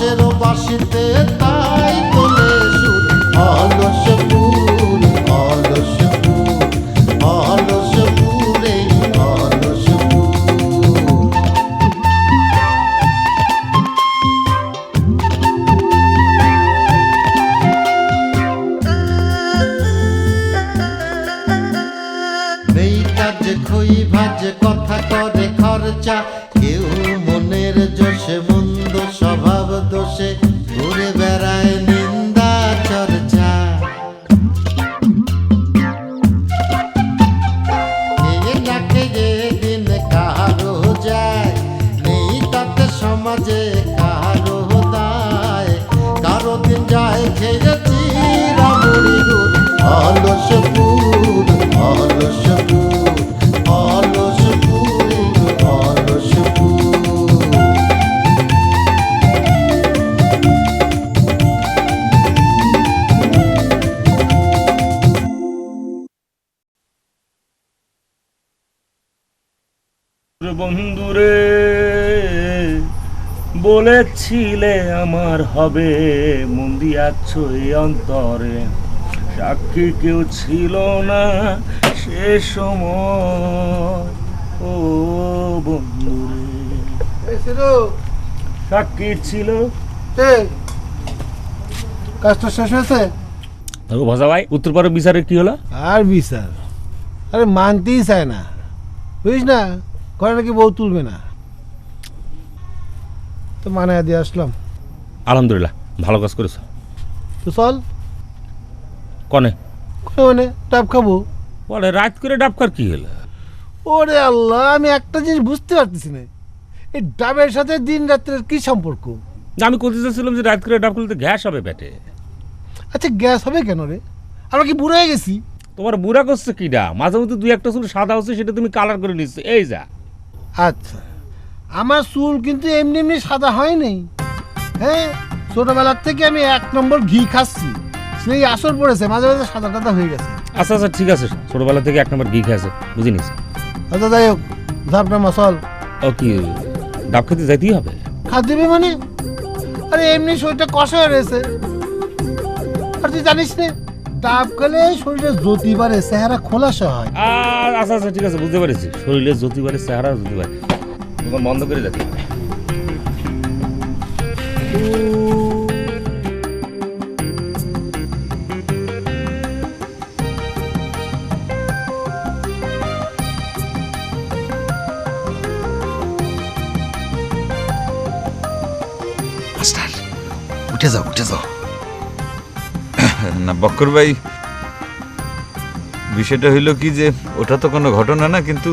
বাঁশের বাঁশিতে তাই তোলে সুর অলস ফুল অলস ফুল অলস ফুলে অলস ফুল। নেই কাজে খই ভাজে কথা করে খরচা, কেউ মনের জোশে মন্দ স্বভাব দোষে ঘুরে বেড়ায় নিন্দা চর্চা। খেয়ে না খেয়ে দিন কারো যায়, নেই তাতে সমাজে কারো দায়, কারো দিন যায় খেয়েছি রামুড়ি গুড় অলস ফুল অলস ফুল অলস ফুল অলস ফুল। বন্ধুরে বলেছিলে আমার হবে, মন দিয়াছ এই অন্তরে, সাক্ষী কেউ ছিল না সে সময়। ও বন্ধুরে সাক্ষী ছিল। কাজটা শেষ হয়েছে? ভাষা ভাই, উত্তরপাড়া বিচারে কি হলো? আর বিচার আরে মানতেই চায় না, বুঝিস না, ঘরে নাকি বউ তুলবে না, তো মানে দিয়ে আসলাম। আলহামদুলিল্লাহ, ভালো কাজ করেছ। তো চল কনে মানে ডাব খাবো। বলে রাত করে ডাবকার কি হলো? ওরে আল্লাহ, আমি একটা জিনিস বুঝতে পারতেছি না, এই ডাবের সাথে দিন রাত্রের কি সম্পর্ক? আমি করতে চাচ্ছিলাম যে রাত করে ডাব করলে গ্যাস হবে পেটে। আচ্ছা গ্যাস হবে কেন রে? আমরা কি বুড়ো হয়ে গেছি? তোমার বুড়া করছে কিডা? মাঝে মধ্যে দুই একটা চুল সাদা হচ্ছে, সেটা তুমি কালার করে নিচ্ছ। এই যা। আচ্ছা, আমার চুল কিন্তু এমনি এমনি সাদা হয়নি। হ্যাঁ, ছোটবেলার থেকে আমি 1 নম্বর ঘি খাচ্ছি, সেই আসর পড়েছে, মাঝে মাঝে সাদা টাদা হয়ে গেছে। আচ্ছা আচ্ছা ঠিক আছে, ছোটবেলা থেকে 1 নম্বর ঘি খেয়েছে, বুঝে নিস। আচ্ছা যাই হোক, ঝাপটা মশল ও কি ডাব খেতে যাইতেই হবে? খাদ দিবি মানে? আরে এমনি শরীরটা কষা হয়ে রয়েছে, আর তুই জানিস না ডাব খেলে শরীরে জ্যোতি বাড়ে, চেহারা খোলাসা হয়। আর আচ্ছা আচ্ছা ঠিক আছে, বুঝতে পেরেছি। শরীরে জ্যোতিবারে চেহারা জ্যোতিবার তখন বন্ধ করে যাচ্ছি। মাস্টার উঠে যাও উঠে যাও। না বক্কর ভাই, বিষয়টা হইল কি যে ওটা তো কোনো ঘটনা না, কিন্তু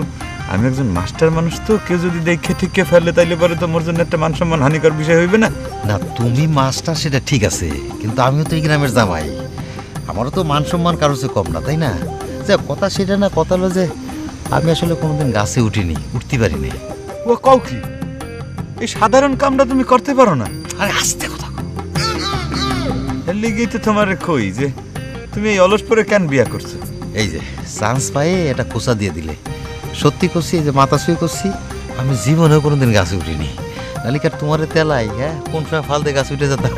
আমি একজন মাস্টার মানুষ, তো কেউ যদি দেখে ঠিককে ফেলে তাইলে পরে তো মোর জন্য একটা মান সম্মান হানিকর বিষয় হইবে না? না তুমি মাস্টার সেটা ঠিক আছে, কিন্তু আমিও তো এই গ্রামের জামাই, আমারও তো মান সম্মান কারো চেয়ে কম না, তাই না? যা কথা সেটা না, কথা হলো যে আমি আসলে কোনোদিন গাছে উঠিনি, উঠতে পারিনি। ও কও কি? এই সাধারণ কামটা তুমি করতে পারো না? আরে আস্তে কথা কও। এর লিগেই তো তোমার কই যে তুমি এই অলস পরে কেন বিয়া করছো? এই যে চান্স পায়ে এটা কোচা দিয়ে দিলে, সত্যি করছি, এই যে মাথা শুয়ে করছি, আমি জীবনেও কোনোদিন গাছে উঠিনি, নালিকার তোমারে তেলাই, হ্যাঁ কোন সময় ফাল দিয়ে গাছে উঠে যেতাম।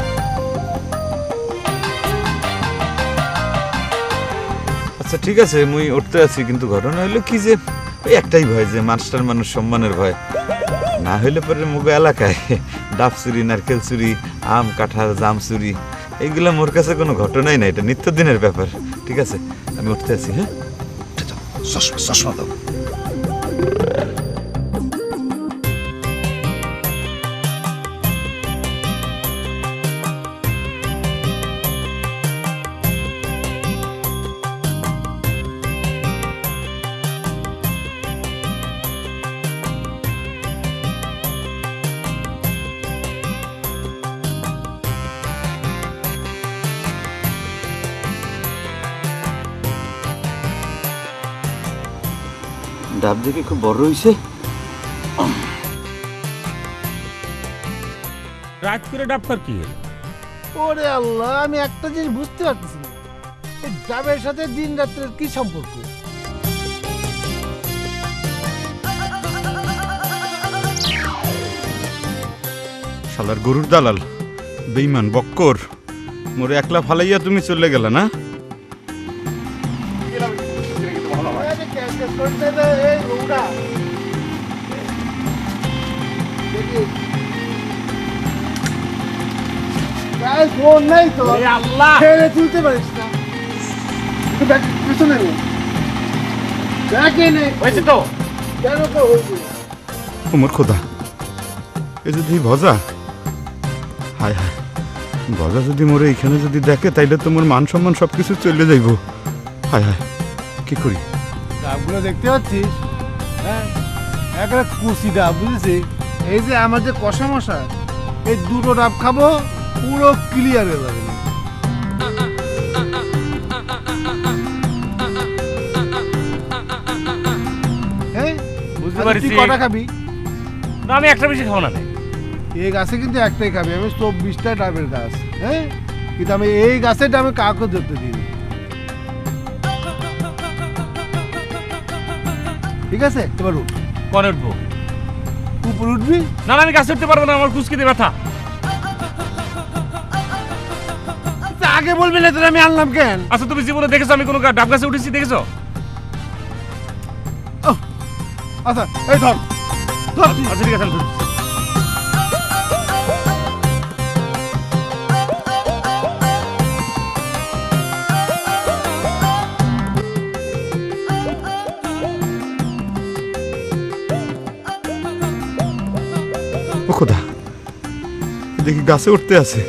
আচ্ছা ঠিক আছে, মুই উঠতে আছি, কিন্তু ঘটনা হইলো কি যে ওই একটাই ভয়, যে মাস্টার মানুষ সম্মানের ভয়, না হইলে পরে মুগো এলাকায় ডাব চুরি, নারকেল চুরি, আম কাঁঠাল জাম চুরি, এইগুলো মোর কাছে কোনো ঘটনাই না, এটা নিত্যদিনের ব্যাপার। ঠিক আছে, আমি উঠতে আছি। হ্যাঁ উঠে যাও, চশমা চশমা দাও। ডাব দেখে খুব বড় হইছে। রাত করে ডাবকার কি হলো? ওরে আল্লাহ, আমি একটা জিনিস বুঝতে পারতেছি না, এই ডাবের সাথে দিন রাত্রের কি সম্পর্ক? শালার গরুর দালাল বেঈমান বক্কর, মোরে একলা ফালাইয়া তুমি চলে গেলা না? নাই তো আল্লাহ ছেড়ে তুলতে পারিস না, একটু পেছনে নে। ব্যাগে নে। হয়েছে তো কেন তো হয়েছে? ওমর খোদা, এ যদি ভজা, হায় হায়, ভজা যদি মোরে এইখানে যদি দেখে তাইলে তো মোর মান সম্মান সবকিছু চলে যাইব। হায় হায়, কি করি? ডাবগুলো দেখতে পাচ্ছিস? হ্যাঁ, একটা কুচি ডাব, বুঝেছি? এই যে আমার যে কষা মশা, এই দুটো ডাব খাবো, পুরো ক্লিয়ার হয়ে যাবে। হ্যাঁ, বুঝতে আচ্ছা, পারছি। তুই কটা খাবি? না আমি একটা বেশি খাবো না ভাই। এই গাছে কিন্তু একটাই খাবি, আমি 24টা ডাবের গাছ। হ্যাঁ, কিন্তু আমি এই গাছের ডাবে কাউকে ধরতে দিই। ঠিক আছে, এবার উঠ। পরে উঠবো। উপরে উঠবি? না না আমি গাছে উঠতে পারবো না, আমার কুচকিতে ব্যথা। তা আগে বলবি না, তোর আমি আনলাম কেন? আচ্ছা তুমি জীবনে দেখেছো আমি কোনো ডাব গাছে উঠেছি, দেখেছো? আচ্ছা, এই ধর ধর তুই। আচ্ছা ঠিক আছে আমি ধরছি। ও খোদা, দেখি গাছে উঠতে আছে।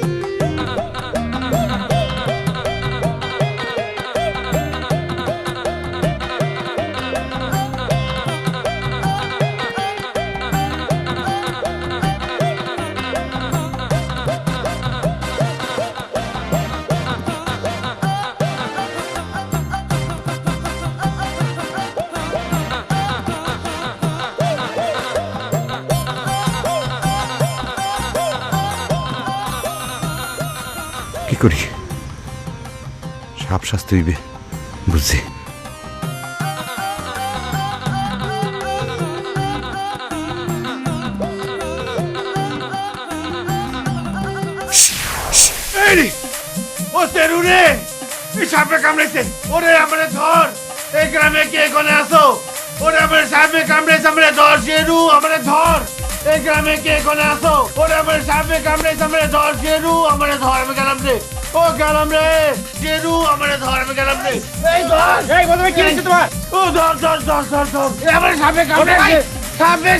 কি করি? সাপ শাস্তি হইবে, বুঝছি। ও তেরু রে, এই সাপে কামড়েছে। ওরে আমারে ধর, এই গ্রামে কে কোনে আসো? ওরে আমারে সাপে কামড়েছে, আমারে ধর। শেরু আমারে ধর, এই গ্রামে কে কোনে আসো? ওরে আমারে সাপে কামড়েছে, আমারে ধর। শেরু আমারে ধর, আমি গেলাম রে। ও গেলাম রে। শেরু আমারে ধর, আমি গেলাম রে। এই ধর, এই বন্ধু কি হয়েছে তোমার? ও ধর ধর ধর ধর ধর। এই আমারে সাপে কামড়েছে,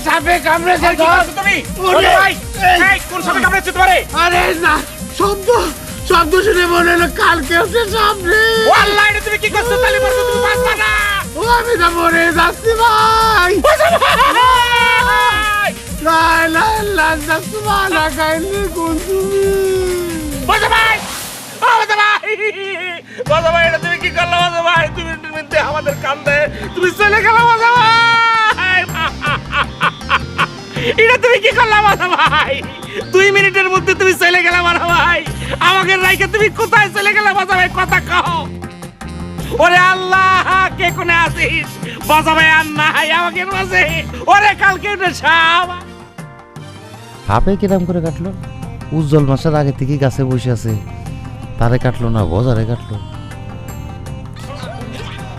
সাপে কামড়েছে। কি করছো তুমি? ওরে ভাই এই কোন সাপে কামড়েছে তোমারে? আরে না, শব্দ শুনে মনে হলো কালকে উঠে সামনে। ও আল্লাহ, এটা তুমি কি করছো? তালি মারছো, তুমি বাঁচবা না। ও আমি তো মরে যাচ্ছি ভাই। লাই লাই লাই যাচ্ছি মালা খাইলে কোন তুমি? বাজা ভাই, ও বাজা ভাই, বাজা ভাই, এটা তুমি কি করলে বাজা ভাই? তুমি মিনিটে আমাদের কান্দে তুমি চলে গেলে বাজা ভাই। এটা তুমি কি করলে বাজা ভাই? 2 মিনিটের মধ্যে তুমি চলে গেলে বাজা ভাই। আমাকে রাইকে তুমি কোথায় চলে গেলে বাজা ভাই? কথা কও। ওরে আল্লাহ, কে কোনে আছিস? বাজা ভাই আর নাই আমাকে মাঝে। ওরে কালকে উঠে সাপ। সাপে কিরাম করে কাটলো? উজ্জ্বল মাসের আগে থেকে গাছে বসে আছে, তারে কাটলো না বজারে কাটলো?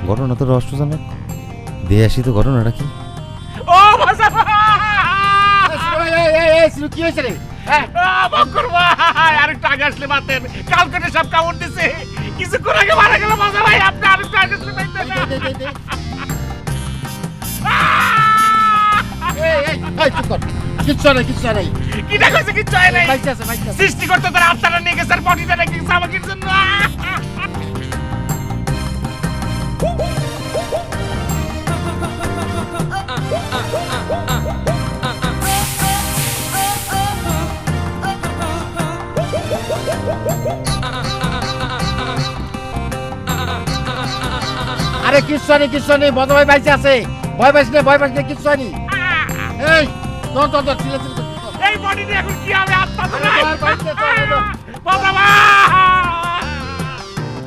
ঘটনা তো রহস্যজনক। দিয়ে আসি তো ঘটনাটা কি। ও বাজা ভাই, কি হয়েছে রে? বকর ভাই, আরেকটু আগে আসলে মাতেন। কালকে সব কামড় দিছে, কিছুক্ষণ আগে মারা গেল বাজা ভাই। আপনি আরেকটু আগে আসলে মাইতেন না। কিচ্ছু নেই, কিচ্ছু নেই। কিটা কইছে কিচ্ছু হয় নাই? বাইচে আছে, বাইচে আছে। সৃষ্টি করতে তার আত্মাটা নিয়ে গেছে আর বডিটা রেখে গেছে আমাকে জন্য। আরে কিচ্ছু নেই, বড় ভাই বাইচে আছে। ভয় পাইস না, কিচ্ছু নেই। এই ধর ধর ধর, ছিলে ছিলে। এই বডিতে এখন কি হবে? আত্মা তো নাই। বাইচে আছে। বাজা ভাই,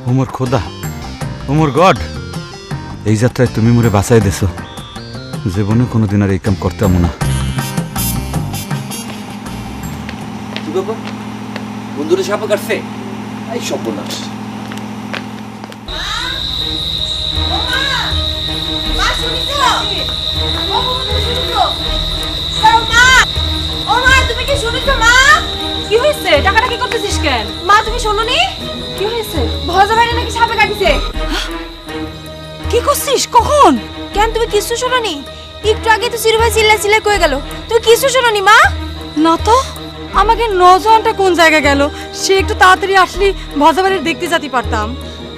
ওমর খোদা, ওমর গড, এই যাত্রায় তুমি মোরে বাঁচাই দেছো। জীবনে কোনোদিন আর এই কাম করতাম না। কি বাবা, কোন বন্ধুরে সাপে কাটছে, এই সর্বনাশ। কি হয়েছে? টাকাটা কি করতেছিস কেন? মা তুমি শোনোনি? কি হয়েছে? ভজা ভাইরে নাকি সাপে কাটিছে। কি করছিস? কখন? কেন তুমি কিছু শোনোনি? একটু আগে তো সিরু ভাই চিল্লা কয়ে গেল, তুমি কিছু শোনোনি মা? না তো, আমাকে নজনটা কোন জায়গায় গেল? সে একটু তাড়াতাড়ি আসলে ভজা বাড়ির দেখতে যেতে পারতাম।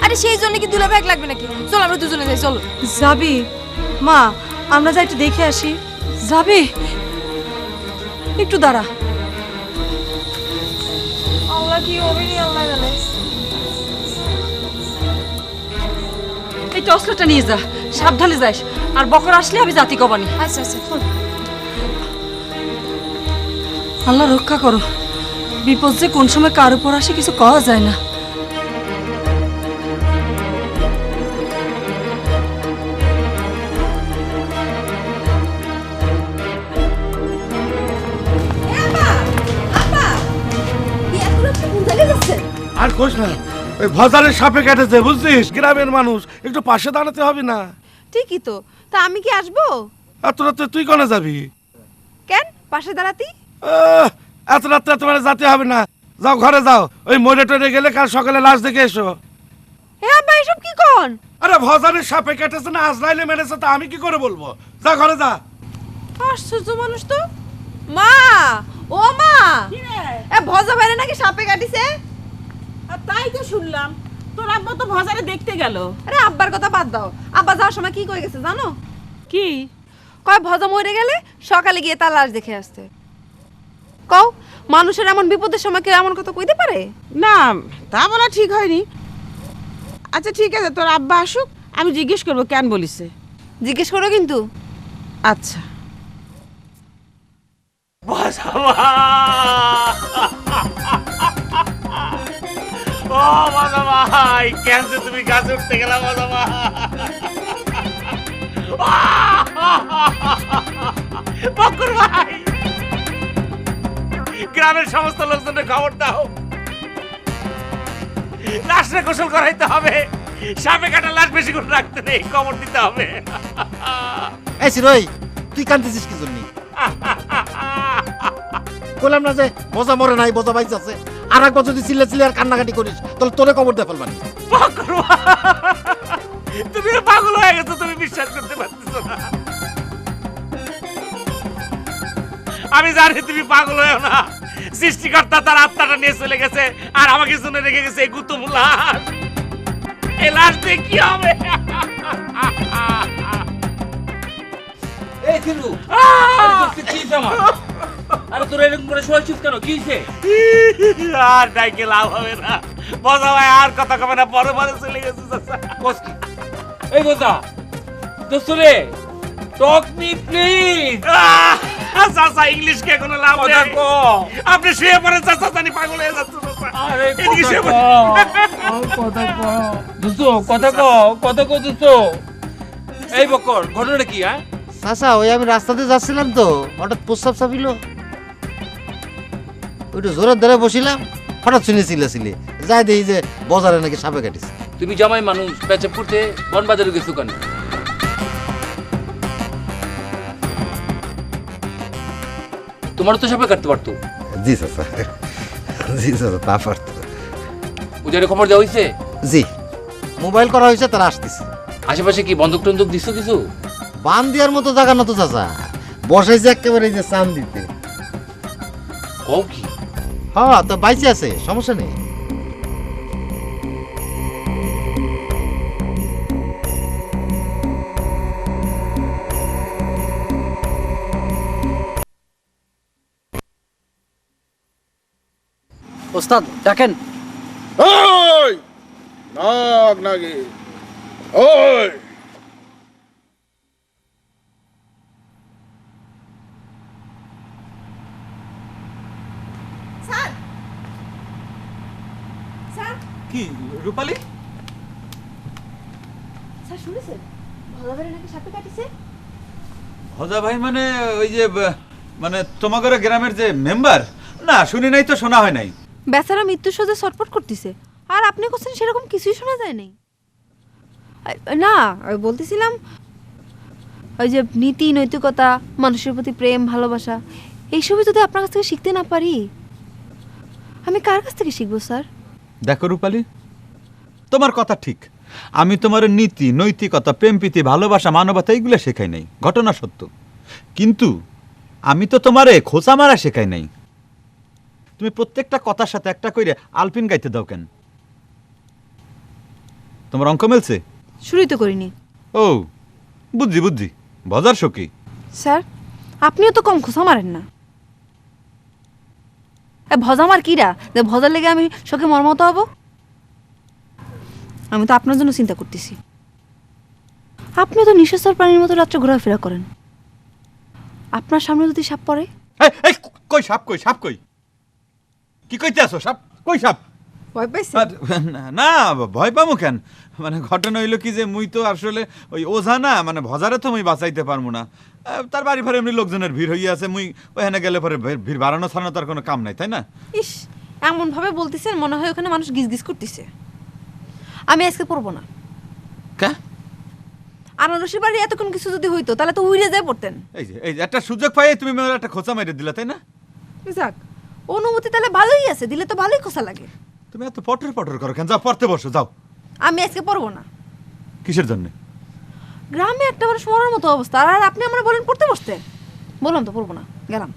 আরে সেই জন্য কি দুলা ব্যাগ লাগবে নাকি? চল আমরা দুজনে যাই, চলো। যাবি? মা, আমরা যাই একটু দেখে আসি। যাবি? একটু দাঁড়া। আল্লাহ কি হবে রে, আল্লাহ জানে। এই টসলাটা নিয়ে যা, সাবধানে যাস। আর বকর আসলে আমি জাতি কবানি। আচ্ছা আচ্ছা চল। আল্লাহ রক্ষা করো, বিপদ যে কোন সময় কার উপর আসে কিছু কওয়া যায় না। আর কোষ না, ওই ভজারের সাপে কেটেছে বুঝছিস? গ্রামের মানুষ একটু পাশে দাঁড়াতে হবে না? ঠিকই তো। তা আমি কি আসবো? এত রাত্রে তুই কোনে যাবি? কেন পাশে দাঁড়াতি? এত রাত্রে তোমার যেতে হবে না, যাও ঘরে যাও। ওই মরে টরে গেলে কাল সকালে লাশ দেখে এসো। হ্যাঁ ভাই সব কি কোন? আরে ভজারের সাপে কেটেছে না আজরাইলে মেরেছে, তা আমি কি করে বলবো? যা ঘরে যা। আশ্চর্য মানুষ তো। মা, ও মা, এ ভজা ভাইরে নাকি সাপে কাটিছে। তাই তো শুনলাম, তোর আব্বা তো বাজারে দেখতে গেল। আরে আব্বার কথা বাদ দাও, আব্বা যাওয়ার সময় কি কই গেছে জানো? কি কয় ভজা মরে গেলে সকালে গিয়ে তার লাশ দেখে আসতে। কও, মানুষের এমন বিপদের সময় কেউ এমন কথা কইতে পারে? না, তা বলা ঠিক হয়নি। আচ্ছা ঠিক আছে, তোর আব্বা আসুক, আমি জিজ্ঞেস করবো কেন বলিছে। জিজ্ঞেস করো কিন্তু। আচ্ছা। ও বাবা ভাই, কেন যে তুমি গাছে উঠতে গেলা বাবা ভাই? বকুর ভাই, গ্রামের সমস্ত লোকজনের খবর দাও, লাশে গোসল করাইতে হবে, সাপে কাটা লাশ বেশি করে রাখতে নেই, খবর দিতে হবে। এই সিরোই, তুই কাঁদতেছিস কি জন্য? বললাম না যে বোঝা মরে নাই, বোঝা বাইচ আছে। আর একবার যদি চিল্লে আর কান্নাকাটি করিস তাহলে তোরে কবর দিয়ে ফেলবানি। বকুর ভাই, তুমি পাগল হয়ে গেছো, তুমি বিশ্বাস করতে পারতেছো না। আমি জানি তুমি পাগল হয়েও না, সৃষ্টিকর্তা তার আত্মাটা নিয়ে চলে গেছে আর আমাকে জন্য রেখে গেছে এই গুতুম লাশ। এই লাশ দিয়ে কি হবে? এই থিরু, কি জামা? আরে তোর এরকম করে শোয়াচ্ছিস কেন? কি হইছে? আর ডাইকে লাভ হবে না, বোঝা ভাই আর কথা কবে না, পরে পরে চলে গেছে। বস কি? এই বোঝা, দোস্ত রে, টক মি প্লিজ। চাচা, ইংলিশ কে কোনো লাভ কথা নেই। কও। আপনি শুয়ে পড়েন চাচা, জানি পাগল হয়ে যাচ্ছে চাচা। আরে এদিকে শুয়ে কথা পড়েন। কও, কথা কও। দোস্ত কথা কও দোস্ত। এই বকর, ঘটনাটা কি? হ্যাঁ চাচা, ওই আমি রাস্তাতে যাচ্ছিলাম তো, হঠাৎ প্রস্তাব চাপিল, ওইটা জোরের ধরে বসিলাম, হঠাৎ শুনে চিল্লাচিল্লি, যাই দেখি যে বাজারে নাকি সাপে কাটিছে। তুমি জামাই মানুষ, পেঁচাপ করতে বনবাজারে গেছো কেন? তোমার তো সাপে কাটতে পারতো। জি চাচা, জি চাচা, তা পারত। উজারে খবর দেওয়া হয়েছে? জি, মোবাইল করা হয়েছে, তারা আসতেছে। আশেপাশে কি বন্ধক টন্ধক দিচ্ছ কিছু? বান দেওয়ার মতো জায়গা না তো চাচা, বসাইছে একেবারে এই যে চান দিতে। কও কি? হ্যাঁ, তো বাইচে আছে, সমস্যা নেই। ওস্তাদ ডাকেন। ওই নাগ নাগি, ওই কি রূপালী? স্যার শুনেছেন ভজা ভাইরে নাকি সাপে কাটিছে? ভজা ভাই মানে ওই যে মানে তোমাদের গ্রামের যে মেম্বার? না, শুনি নাই তো, শোনা হয় নাই। বেচারা মৃত্যুর সোজা ছটফট করতেছে, আর আপনি করছেন সেরকম কিছুই শোনা যায় নাই। না, আমি বলতেছিলাম ওই যে নীতি নৈতিকতা, মানুষের প্রতি প্রেম ভালোবাসা, এইসবই যদি আপনার কাছ থেকে শিখতে না পারি, আমি কার কাছ থেকে শিখবো স্যার? দেখো রূপালী, তোমার কথা ঠিক। আমি তোমার নীতি নৈতিকতা প্রেম প্রীতি ভালোবাসা মানবতা এইগুলো শেখাই নাই, ঘটনা সত্য। কিন্তু আমি তো তোমারে খোঁচা মারা শেখাই নাই। তুমি প্রত্যেকটা কথার সাথে একটা কইরে আলপিন গাইতে দাও কেন? তোমার অঙ্ক মেলছে? শুরুই তো করিনি। ও বুঝছি বুঝছি, ভজার শোকি। স্যার আপনিও তো কম খোঁচা মারেন না। ভজা মার কিরা যে ভজার লেগে আমি শোকে মর্মত হব? আমি তো আপনার জন্য চিন্তা করতেছি। আপনি তো নিঃশ্বাসের প্রাণীর মতো রাত্রে ঘোরাফেরা করেন, আপনার সামনে যদি সাপ পড়ে? এই কই সাপ, কই সাপ, কই কি কইতে আসো? সাপ কই? সাপ ভয় পাইছি? না ভয় পাবো কেন? মানে ঘটনা হইলো কি যে মুই তো আসলে ওই ওঝা না, মানে ভজারে তো মুই বাঁচাইতে পারবো না। তার বাড়ি ফেরে এমনি লোকজনের ভিড় হইয়া আছে, মুই ওখানে গেলে পরে ভিড় বাড়ানো ছাড়ানো তার কোনো কাম নাই, তাই না? ইস, এমন ভাবে বলতেছেন মনে হয় ওখানে মানুষ গিজ গিজ করতেছে। আমি আজকে পড়বো না। কে? আনারসির বাড়ি এতক্ষণ কিছু যদি হইতো তাহলে তো উইরে যায় পড়তেন। এই যে একটা সুযোগ পাই তুমি মেয়ের একটা খোঁচা মেরে দিলা, তাই না? যাক, অনুমতি তাহলে ভালোই আছে, দিলে তো ভালোই খোঁচা লাগে। তুমি এত পটর পটর করো কেন? যাও পড়তে বসো, যাও। আমি আজকে পড়বো না। কিসের জন্য? গ্রামে একটা মানুষ মরার মতো অবস্থা, আর আপনি আমার বলেন পড়তে বসতে। বললাম তো পড়বো না, গেলাম।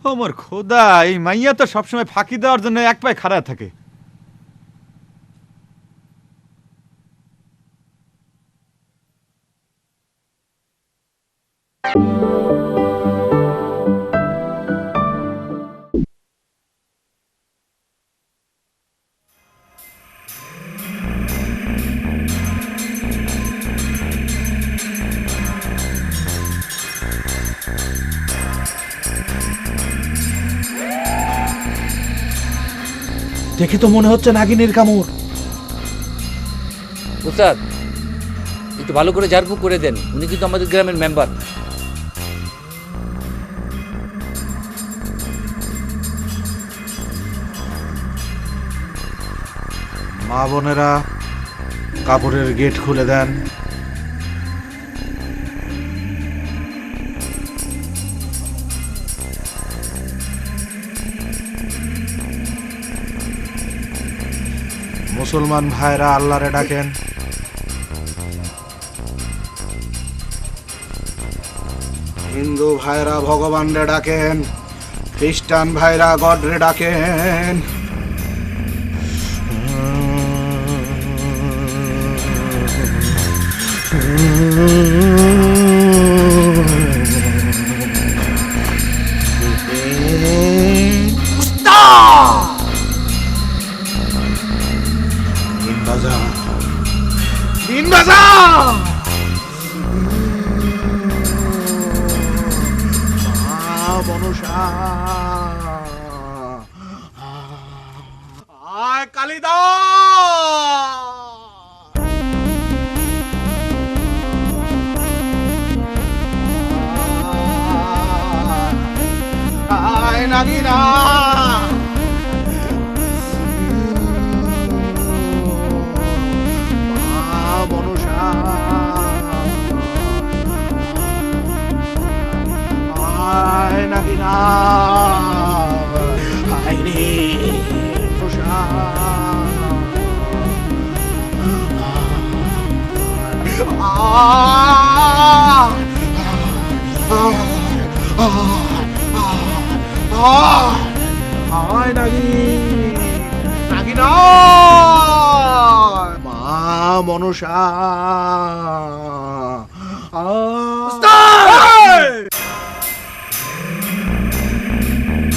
ও মোর খোদা, এই মাইয়া তো সবসময় ফাঁকি দেওয়ার জন্য এক পায়ে খাড়া থাকে। দেখে তো মনে হচ্ছে নাগিনীর কামড়। উস্তাদ, একটু ভালো করে ঝাড়ফুঁক করে দেন, উনি কিন্তু আমাদের গ্রামের মেম্বার। মা বোনেরা, কাপড়ের গেট খুলে দেন। মুসলমান ভাইরা আল্লাহরে ডাকেন। হিন্দু ভাইরা ভগবানরে ডাকেন। খ্রিস্টান ভাইরা গডরে ডাকেন।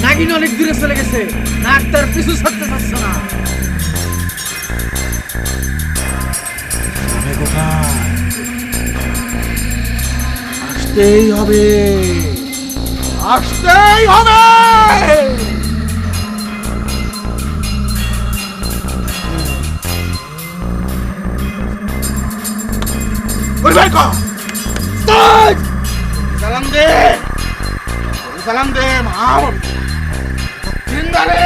নাগিন অনেক দূরে চলে গেছে, নাক তার পিছু ছাড়তে পারছে না। আসতেই হবে, আসতেই হবে। সালাম দে, সালাম দে। মা জিন্দারে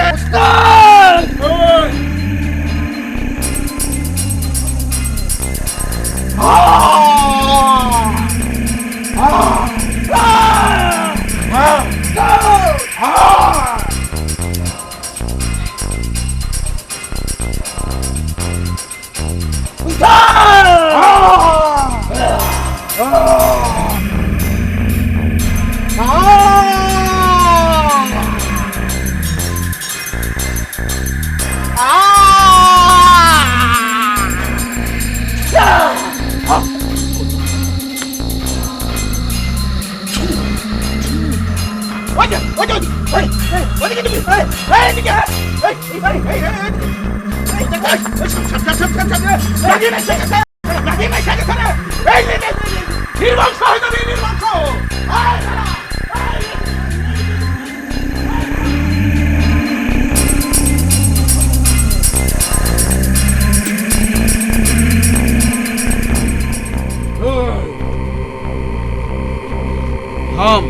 থাম।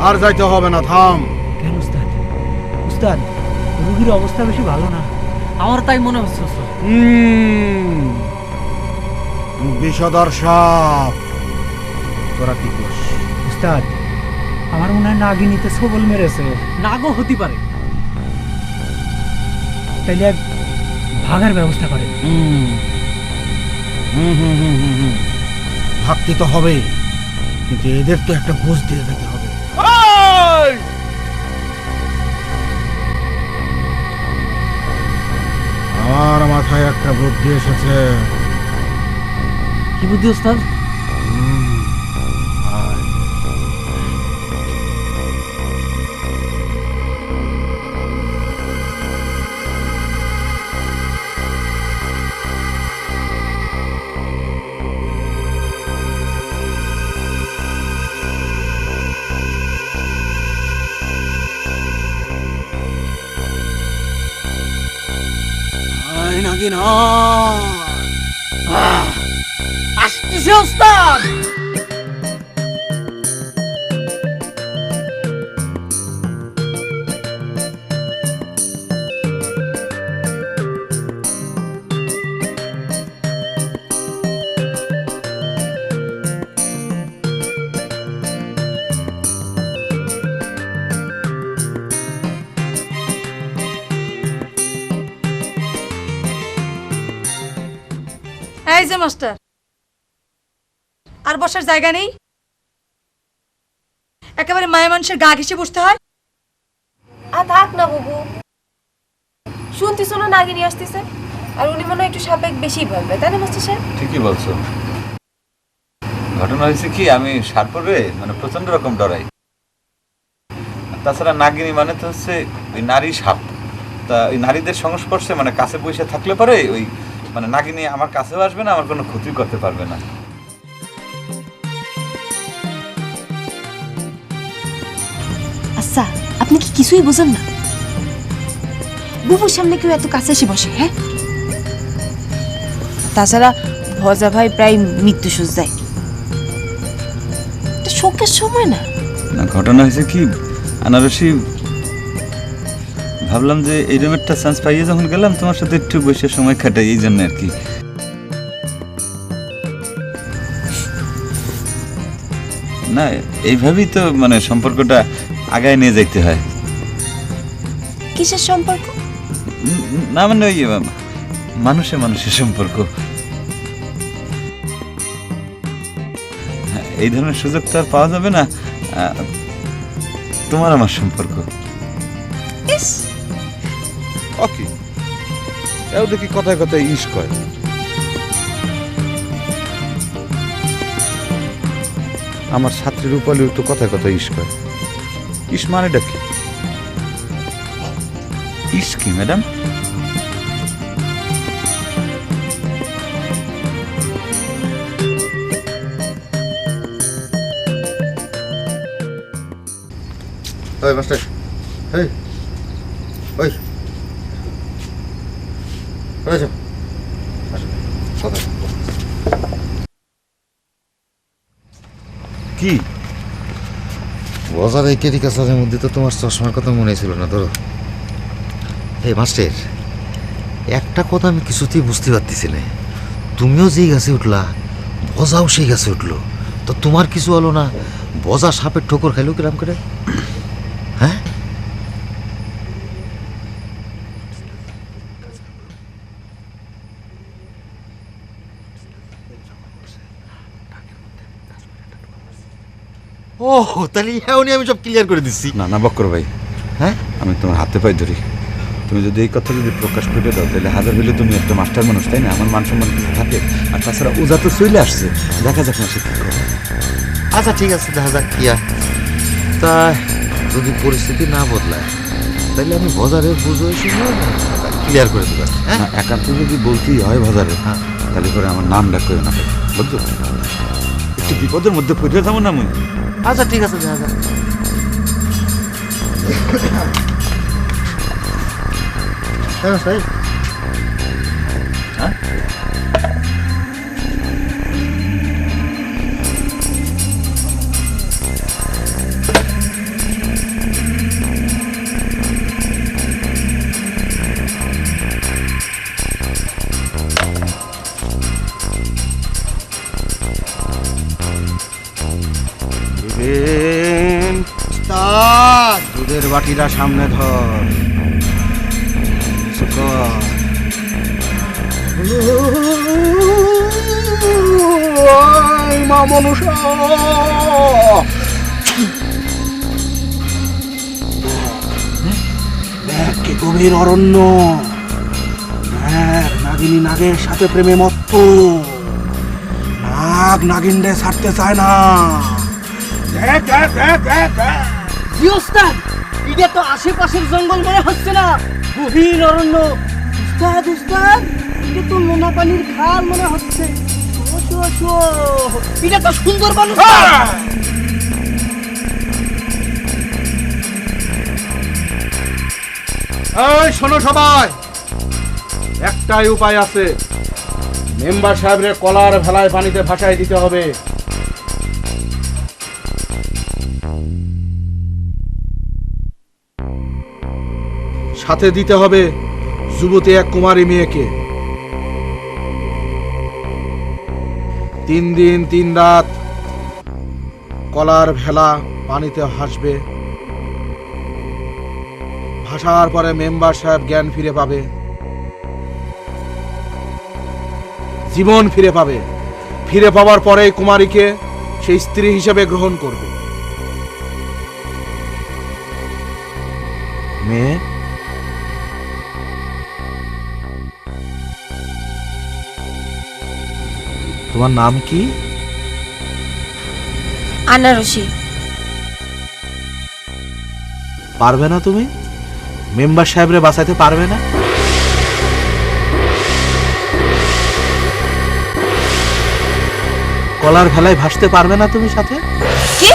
আর যাইতে হবে না, থাম। কেন উস্তাদ? উস্তাদ, রুগীর অবস্থা বেশি ভালো না, আমার তাই মনে হচ্ছে উস্তাদ। বিষধর সাপ, তোরা কি করছ? উস্তাদ, আমার মনে হয় নাগিনীতে সবল মেরেছে। নাগও হতে পারে, তাইলে এক ভাগার ব্যবস্থা করেন। ভাবতে তো হবে, কিন্তু এদের তো একটা বুঝ দিয়ে দিতে হবে। আমার মাথায় একটা বুদ্ধি এসেছে। কি বুদ্ধি উস্তাদ? আয়। আসতেছে উস্তাদ। এই যে মাস্টার, আর বসার জায়গা নেই? একেবারে মায়া মানুষের গা ঘেঁষে বসতে হয়। আর থাক না বাবু, শুনতিস না নাগিনী আসতেছে, আর উনি মনে হয় একটু সাপেক বেশি ভয় পায়, তাই না মাস্টার সাহেব? ঠিকই বলছো। ঘটনা হয়েছে কি, আমি সারপরে মানে প্রচন্ড রকম ডরাই। তাছাড়া নাগিনী মানে তো হচ্ছে ওই নারী সাপ। তা ওই নারীদের সংস্পর্শে মানে কাছে বসে থাকলে পরে ওই মানে নাগিনী আমার কাছেও আসবে না, আমার কোনো ক্ষতি করতে পারবে না। আচ্ছা, আপনি কি কিছুই বোঝেন না? বুবুর সামনে কেউ এত কাছে এসে বসে? হ্যাঁ, তাছাড়া ভজা ভাই প্রায় মৃত্যু সজ্জায়, এটা শোকের সময় না। না, ঘটনা হয়েছে কি, আনারসি ভাবলাম যে এইরকম একটা চান্স পাইয়ে যখন গেলাম তোমার সাথে একটু বসে সময় কাটাই, এই জন্য আর কি। না, এইভাবেই তো মানে সম্পর্কটা আগায় নিয়ে যাইতে হয়। কিসের সম্পর্ক? না মানে ওই মানুষে মানুষের সম্পর্ক। এই ধরনের সুযোগ তো আর পাওয়া যাবে না। তোমার আমার সম্পর্ক। ওকে, এও দেখি কথায় কথায় ইস কয়। আমার ছাত্রী রূপালীও তো কথায় কথায় ইস কয়। ইস মানেটা কি? ইস কি ম্যাডাম? ওই মাস্টার, এই ওই আসো, কথা কি বজার এই ক্যারিকাচারের মধ্যে তো তোমার চশমার কথা মনে ছিল না ধরো। এই মাস্টার, একটা কথা আমি কিছুতেই বুঝতে পারতেছি না, তুমিও যেই গাছে উঠলা বজাও সেই গাছে উঠলো, তো তোমার কিছু হলো না? বজা সাপের ঠোকর খাইলো কিরাম করে? হ্যাঁ, ও তাহলে এমনি আমি সব ক্লিয়ার করে দিচ্ছি। না না বক্কর ভাই, হ্যাঁ, আমি তোমার হাতে পাই ধরি। তুমি যদি এই কথা যদি প্রকাশ করে দাও তাহলে হাজার হইলে তুমি একটা মাস্টার মানুষ, তাই না? আমার মান সম্মান কিছু থাকে। আর তাছাড়া ওজা তো চলে আসছে, দেখা যাক না সে কি করে। আচ্ছা ঠিক আছে, দেখা যাক কি আর। তা যদি পরিস্থিতি না বদলায় তাহলে আমি বাজারের বুঝে ক্লিয়ার করে দেবো। হ্যাঁ, না, একান্ত যদি বলতেই হয় বাজারে, হ্যাঁ, তাহলে করে আমার নাম ডাক করে না ভাই, বুঝছো? একটু বিপদের মধ্যে পড়ে যাবো না আমি। আচ্ছা ঠিক আছে, দেখা যাক। হ্যাঁ সাহেব, হ্যাঁ দুধের বাটিটা সামনে ধর। মা মনুষা, দেখ কি গভীর অরণ্য। দেখ নাগিনী নাগের সাথে প্রেমে মত্ত, নাগ নাগিনরে ছাড়তে চায় না। দেখ দেখ দেখ দেখ দেখ। জি ওস্তাদ, এটা তো আশেপাশের জঙ্গল মনে হচ্ছে না, গভীর অরণ্য। উস্তাদ উস্তাদ, এটা তো নোনা পানির খাল মনে হচ্ছে। এটা তো সুন্দরবন। এই শোনো সবাই, একটাই উপায় আছে। মেম্বার সাহেবের কলার ভেলায় পানিতে ভাসায় দিতে হবে। সাথে দিতে হবে যুবতী এক কুমারী মেয়েকে। 3 দিন 3 রাত কলার ভেলা পানিতে ভাসবে। ভাসার পরে মেম্বার সাহেব জ্ঞান ফিরে পাবে, জীবন ফিরে পাবে। ফিরে পাওয়ার পরে কুমারীকে সেই স্ত্রী হিসেবে গ্রহণ করবে। মেয়ে, তোমার নাম কি? আনারসি। পারবে না তুমি? মেম্বার সাহেবরে বাঁচাইতে পারবে না? কলার ভেলায় ভাসতে পারবে না তুমি সাথে? কি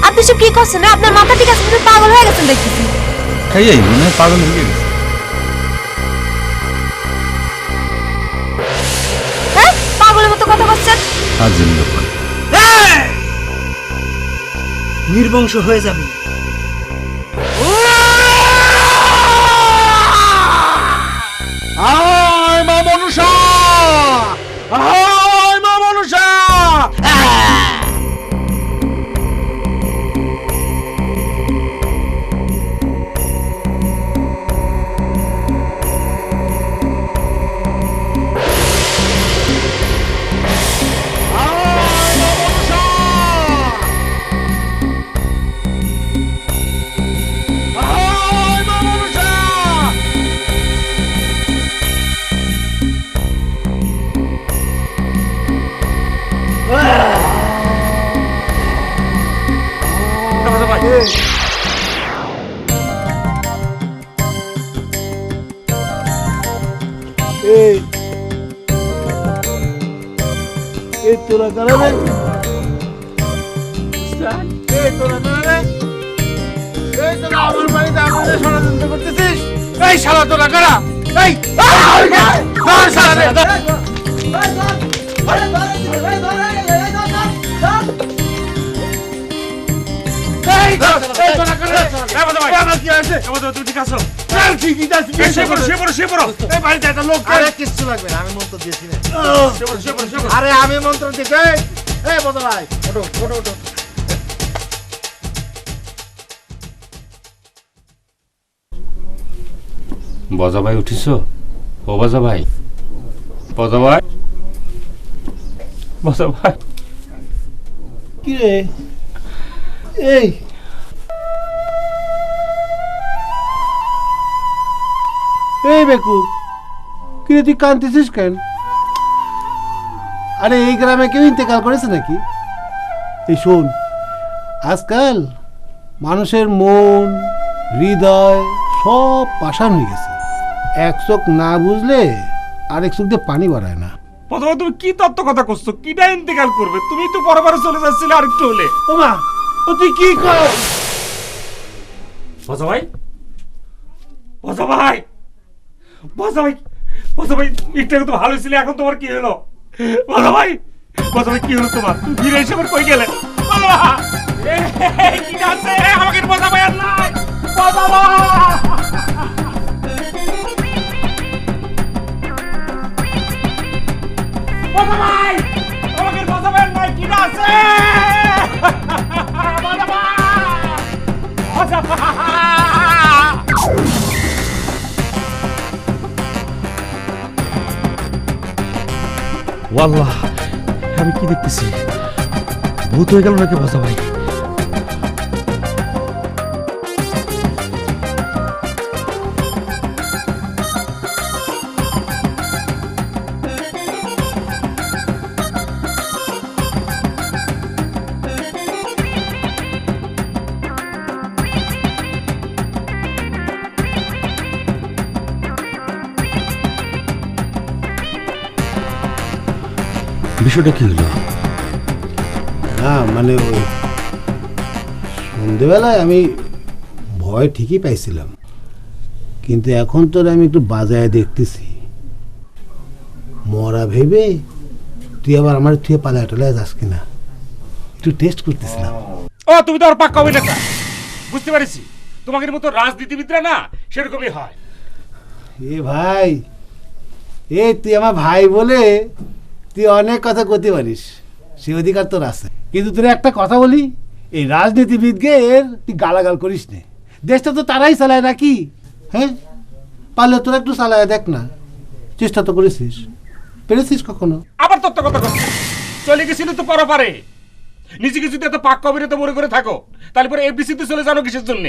আপনি সব কি করছেন? আপনার মাথা ঠিক আছে? আপনি পাগল হয়ে গেছেন দেখতেছি। খাইয়াই মনে হয় পাগল হয়ে গেছে। হ্যাঁ, পাগলের মতো কথা বলছেন। আর জিন্দ নির্বংশ হয়ে যাবে। আয় মা মনুষা, আয় মা মনুষা। তোরা কারণে আমার বাড়িতে আমাদের ষড়যন্ত্র করতেছিস? এই শালা তোরা কারা? এই ধর শালা রে, ধর। এই তোরা করে আমার কি আছে তুমি ঠিক আছো? ঠিকই আছে সে পড়ো এই বাড়িতে একটা লোক আরে কিচ্ছু লাগবে না, আমি মন্ত্র দিয়েছি না। শুয়ে আরে আমি মন্ত্র দিতে এই বড় ভাই ওঠো ওঠো ওঠো বজা ভাই উঠিস? ও বজা ভাই, বজা ভাই, বজা ভাই। কি রে এই এই বেকু কি রে তুই কাঁদতেছিস কেন? আরে এই গ্রামে কেউ ইন্তেকাল করেছে নাকি? এই শোন, আজকাল মানুষের মন হৃদয় সব পাষাণ হয়ে গেছে। এক চোখ না বুঝলে আরেক চোখ দিয়ে পানি বাড়ায় না। বজা ভাই, তুমি কি তত্ত্ব কথা করছো? কিটা ইন্তেকাল করবে? তুমি তো পরবারে চলে যাচ্ছিলে আরেকটু হলে। ও মা, ও তুই কি কর? বজা ভাই, বজা ভাই, বজা ভাই, বজা ভাই, একটু আগে তো ভালো ছিল, এখন তোমার কি হলো? বজা ভাই, বজা ভাই, কি হলো তোমার? তুমি ফিরে এসে আবার কই গেলে? বজা ভাই, এই কি আছে? আমাকে বজা ভাই আর নাই। বজা ভাই, বজা ভাই, আমাকে বজা ভাই আর নাই, কি আছে? বজা ভাই, বজা ভাই। ওয়াল্লাহ, আমি কি দেখতেছি? ভূত হয়ে গেল নাকি বজা ভাই? বিষয়টা কি হলো? না মানে ওই সন্ধেবেলায় আমি ভয় ঠিকই পাইছিলাম, কিন্তু এখন তো আমি একটু বাজায় দেখতেছি। মরা ভেবে তুই আবার আমার তুই পালায় টালায় যাস কিনা একটু টেস্ট করতেছিলাম। ও, তুমি তো আর পাক্কা অভিনেতা, বুঝতে পারছি। তোমাদের মতো রাজনীতিবিদরা না সেরকমই হয়। এ ভাই, এ তুই আমার ভাই বলে তুই অনেক কথা করতে পারিস, সে অধিকার তোর আছে। কিন্তু তোর একটা কথা বলি, এই রাজনীতিবিদকে তুই গালাগাল করিস নে। দেশটা তো তারাই চালায় নাকি? হ্যাঁ, পারলে তোরা একটু চালায় দেখ না, চেষ্টা তো করেছিস, পেরেছিস কখনো? আবার তত্ত্ব কথা করছো। চলে গেছিল তো পরপারে, নিজেকে যদি এত পাক্কা অভিনেতা মনে করে থাকো, তাহলে পরে এফডিসিতে চলে জানো কিসের জন্য?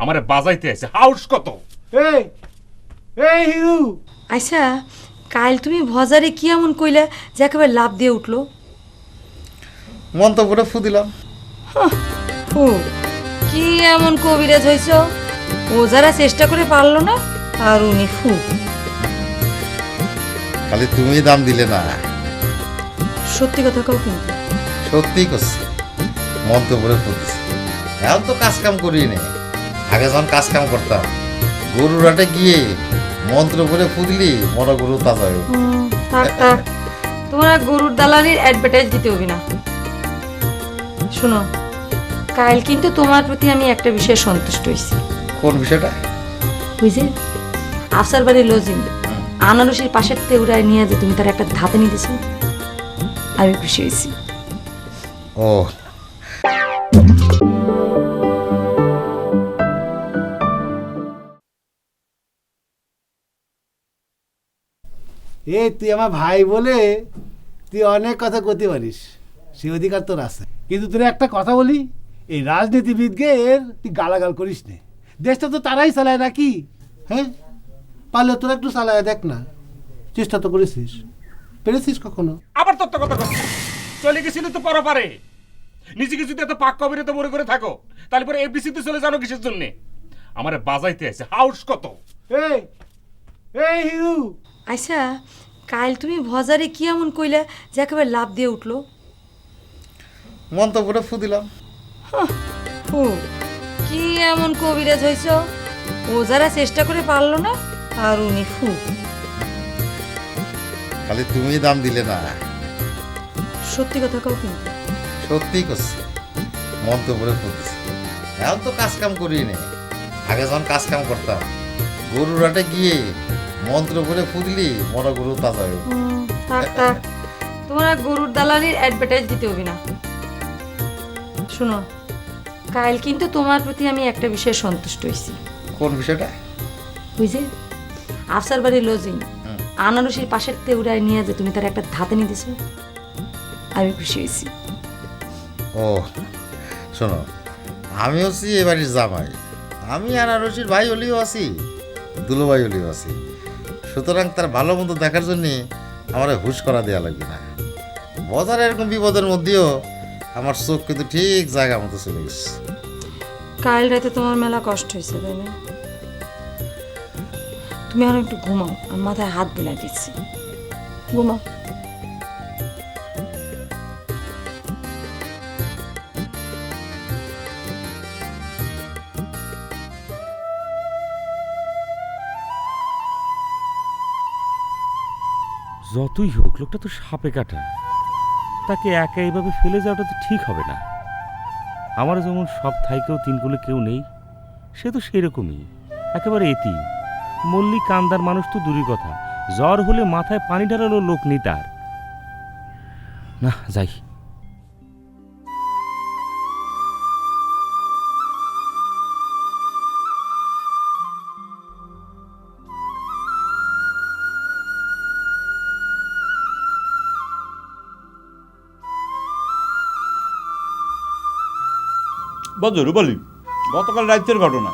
আমার বাজাইতে আছে হাউস কত? এই এই হিরু, আচ্ছা, কাল তুমি ভজারে কি এমন কইলা যে একেবারে লাভ দিয়ে উঠলো? মন্তব্যটা ফু দিলাম। ও, কি এমন কবিরাজ হইছ? ও যারা চেষ্টা করে পারলো না, আর উনি ফু। খালি তুমি দাম দিলে না। সত্যি কথা কও কিন্তু। সত্যিই করছি, মন্তব্যটা ফু দিছি। এখন তো কাজ কাম করি নে, আগে যখন কাজ কাম করতাম গরুর হাটে গিয়ে মন্ত্র করে ফু দিলি মরা গরু তাজা হয়ে উঠবে। থাক থাক, তোমার গরুর দালালির অ্যাডভার্টাইজ দিতে হবে না। শোনো, কাল কিন্তু তোমার প্রতি আমি একটা বিষয়ে সন্তুষ্ট হয়েছি। কোন বিষয়টা? বুঝলে, আফসার বাড়ির লজিং আনারসের পাশের তেউরায় নিয়ে যে তুমি তার একটা ধাতে নিতেছ, আমি খুশি হয়েছি। ও, এ তুই আমার ভাই বলে তুই অনেক কথা করতে পারিস, সে অধিকার তোর আছে। কিন্তু তোর একটা কথা বলি, এই রাজনীতিবিদকে তুই গালাগাল করিস নে। দেশটা তো তারাই চালায় নাকি? হ্যাঁ, পারলে তোরা একটু চালায় দেখ না, চেষ্টা তো করেছিস, পেরেছিস কখনো? আবার তত্ত্ব কথা করছো। চলে গেছিল তো পরপারে, নিজেকে যদি এত পাক্কা অভিনেতা মনে করে থাকো, তাহলে পরে এফডিসিতে চলে জানো কিসের জন্য? আমার বাজাইতে আছে হাউস কত? এই এই হিরু, আচ্ছা, কাল তুমি ভজারে কি এমন কইলা যে একেবারে লাভ দিয়ে উঠলো? মন্তব্যটা ফু দিলাম। ও, কি এমন কবিরাজ হইছ? ও যারা চেষ্টা করে পারলো না, আর উনি ফু। খালি তুমি দাম দিলে না। সত্যি কথা কও কিন্তু। সত্যিই করছি, মন্তব্যটা ফু দিছি। এখন তো কাজ কাম করি না, আগে যখন কাজ কাম করতাম গরুর হাটে গিয়ে মন্ত্র করে ফুদলি মরা গরু তাজা হয়ে উঠতো। থাক থাক, তোমার আর গরুর দালালির অ্যাডভার্টাইজ দিতে হবে না। শোনো, কাল কিন্তু তোমার প্রতি আমি একটা বিষয়ে সন্তুষ্ট হয়েছি। কোন বিষয়টা? বুঝে আফসার বাড়ির লজিং আনারসির পাশের তেউরায় নিয়ে যে তুমি তার একটা ধাতে নিয়ে দিছো, আমি খুশি হয়েছি। ও শোনো, আমি হচ্ছি এ বাড়ির জামাই, আমি আনারসির ভাই হলেও আছি, দুলো ভাই হলেও আছি, সুতরাং তার ভালো মন্দ দেখার জন্যে আমার হুশ করা দেওয়া লাগবে না। বাজারে এরকম বিপদের মধ্যেও আমার চোখ কিন্তু ঠিক জায়গা মতো চলে গেছে। কাল রাতে তোমার মেলা কষ্ট হয়েছে তাই না? তুমি আর একটু ঘুমাও, আমি মাথায় হাত বুলাই দিচ্ছি, ঘুমাও। যতই হোক লোকটা তো সাপে কাটা, তাকে একা এইভাবে ফেলে যাওয়াটা তো ঠিক হবে না। আমার যেমন সব থাইকেও তিন কোণে কেউ নেই, সে তো সেরকমই একেবারে এতিম। মল্লি কান্দার মানুষ তো দূরই কথা, জ্বর হলে মাথায় পানি ঢালানো লোক নেই তার। না যাই। বুঝছো রূপালী, গতকাল রাজ্যের ঘটনা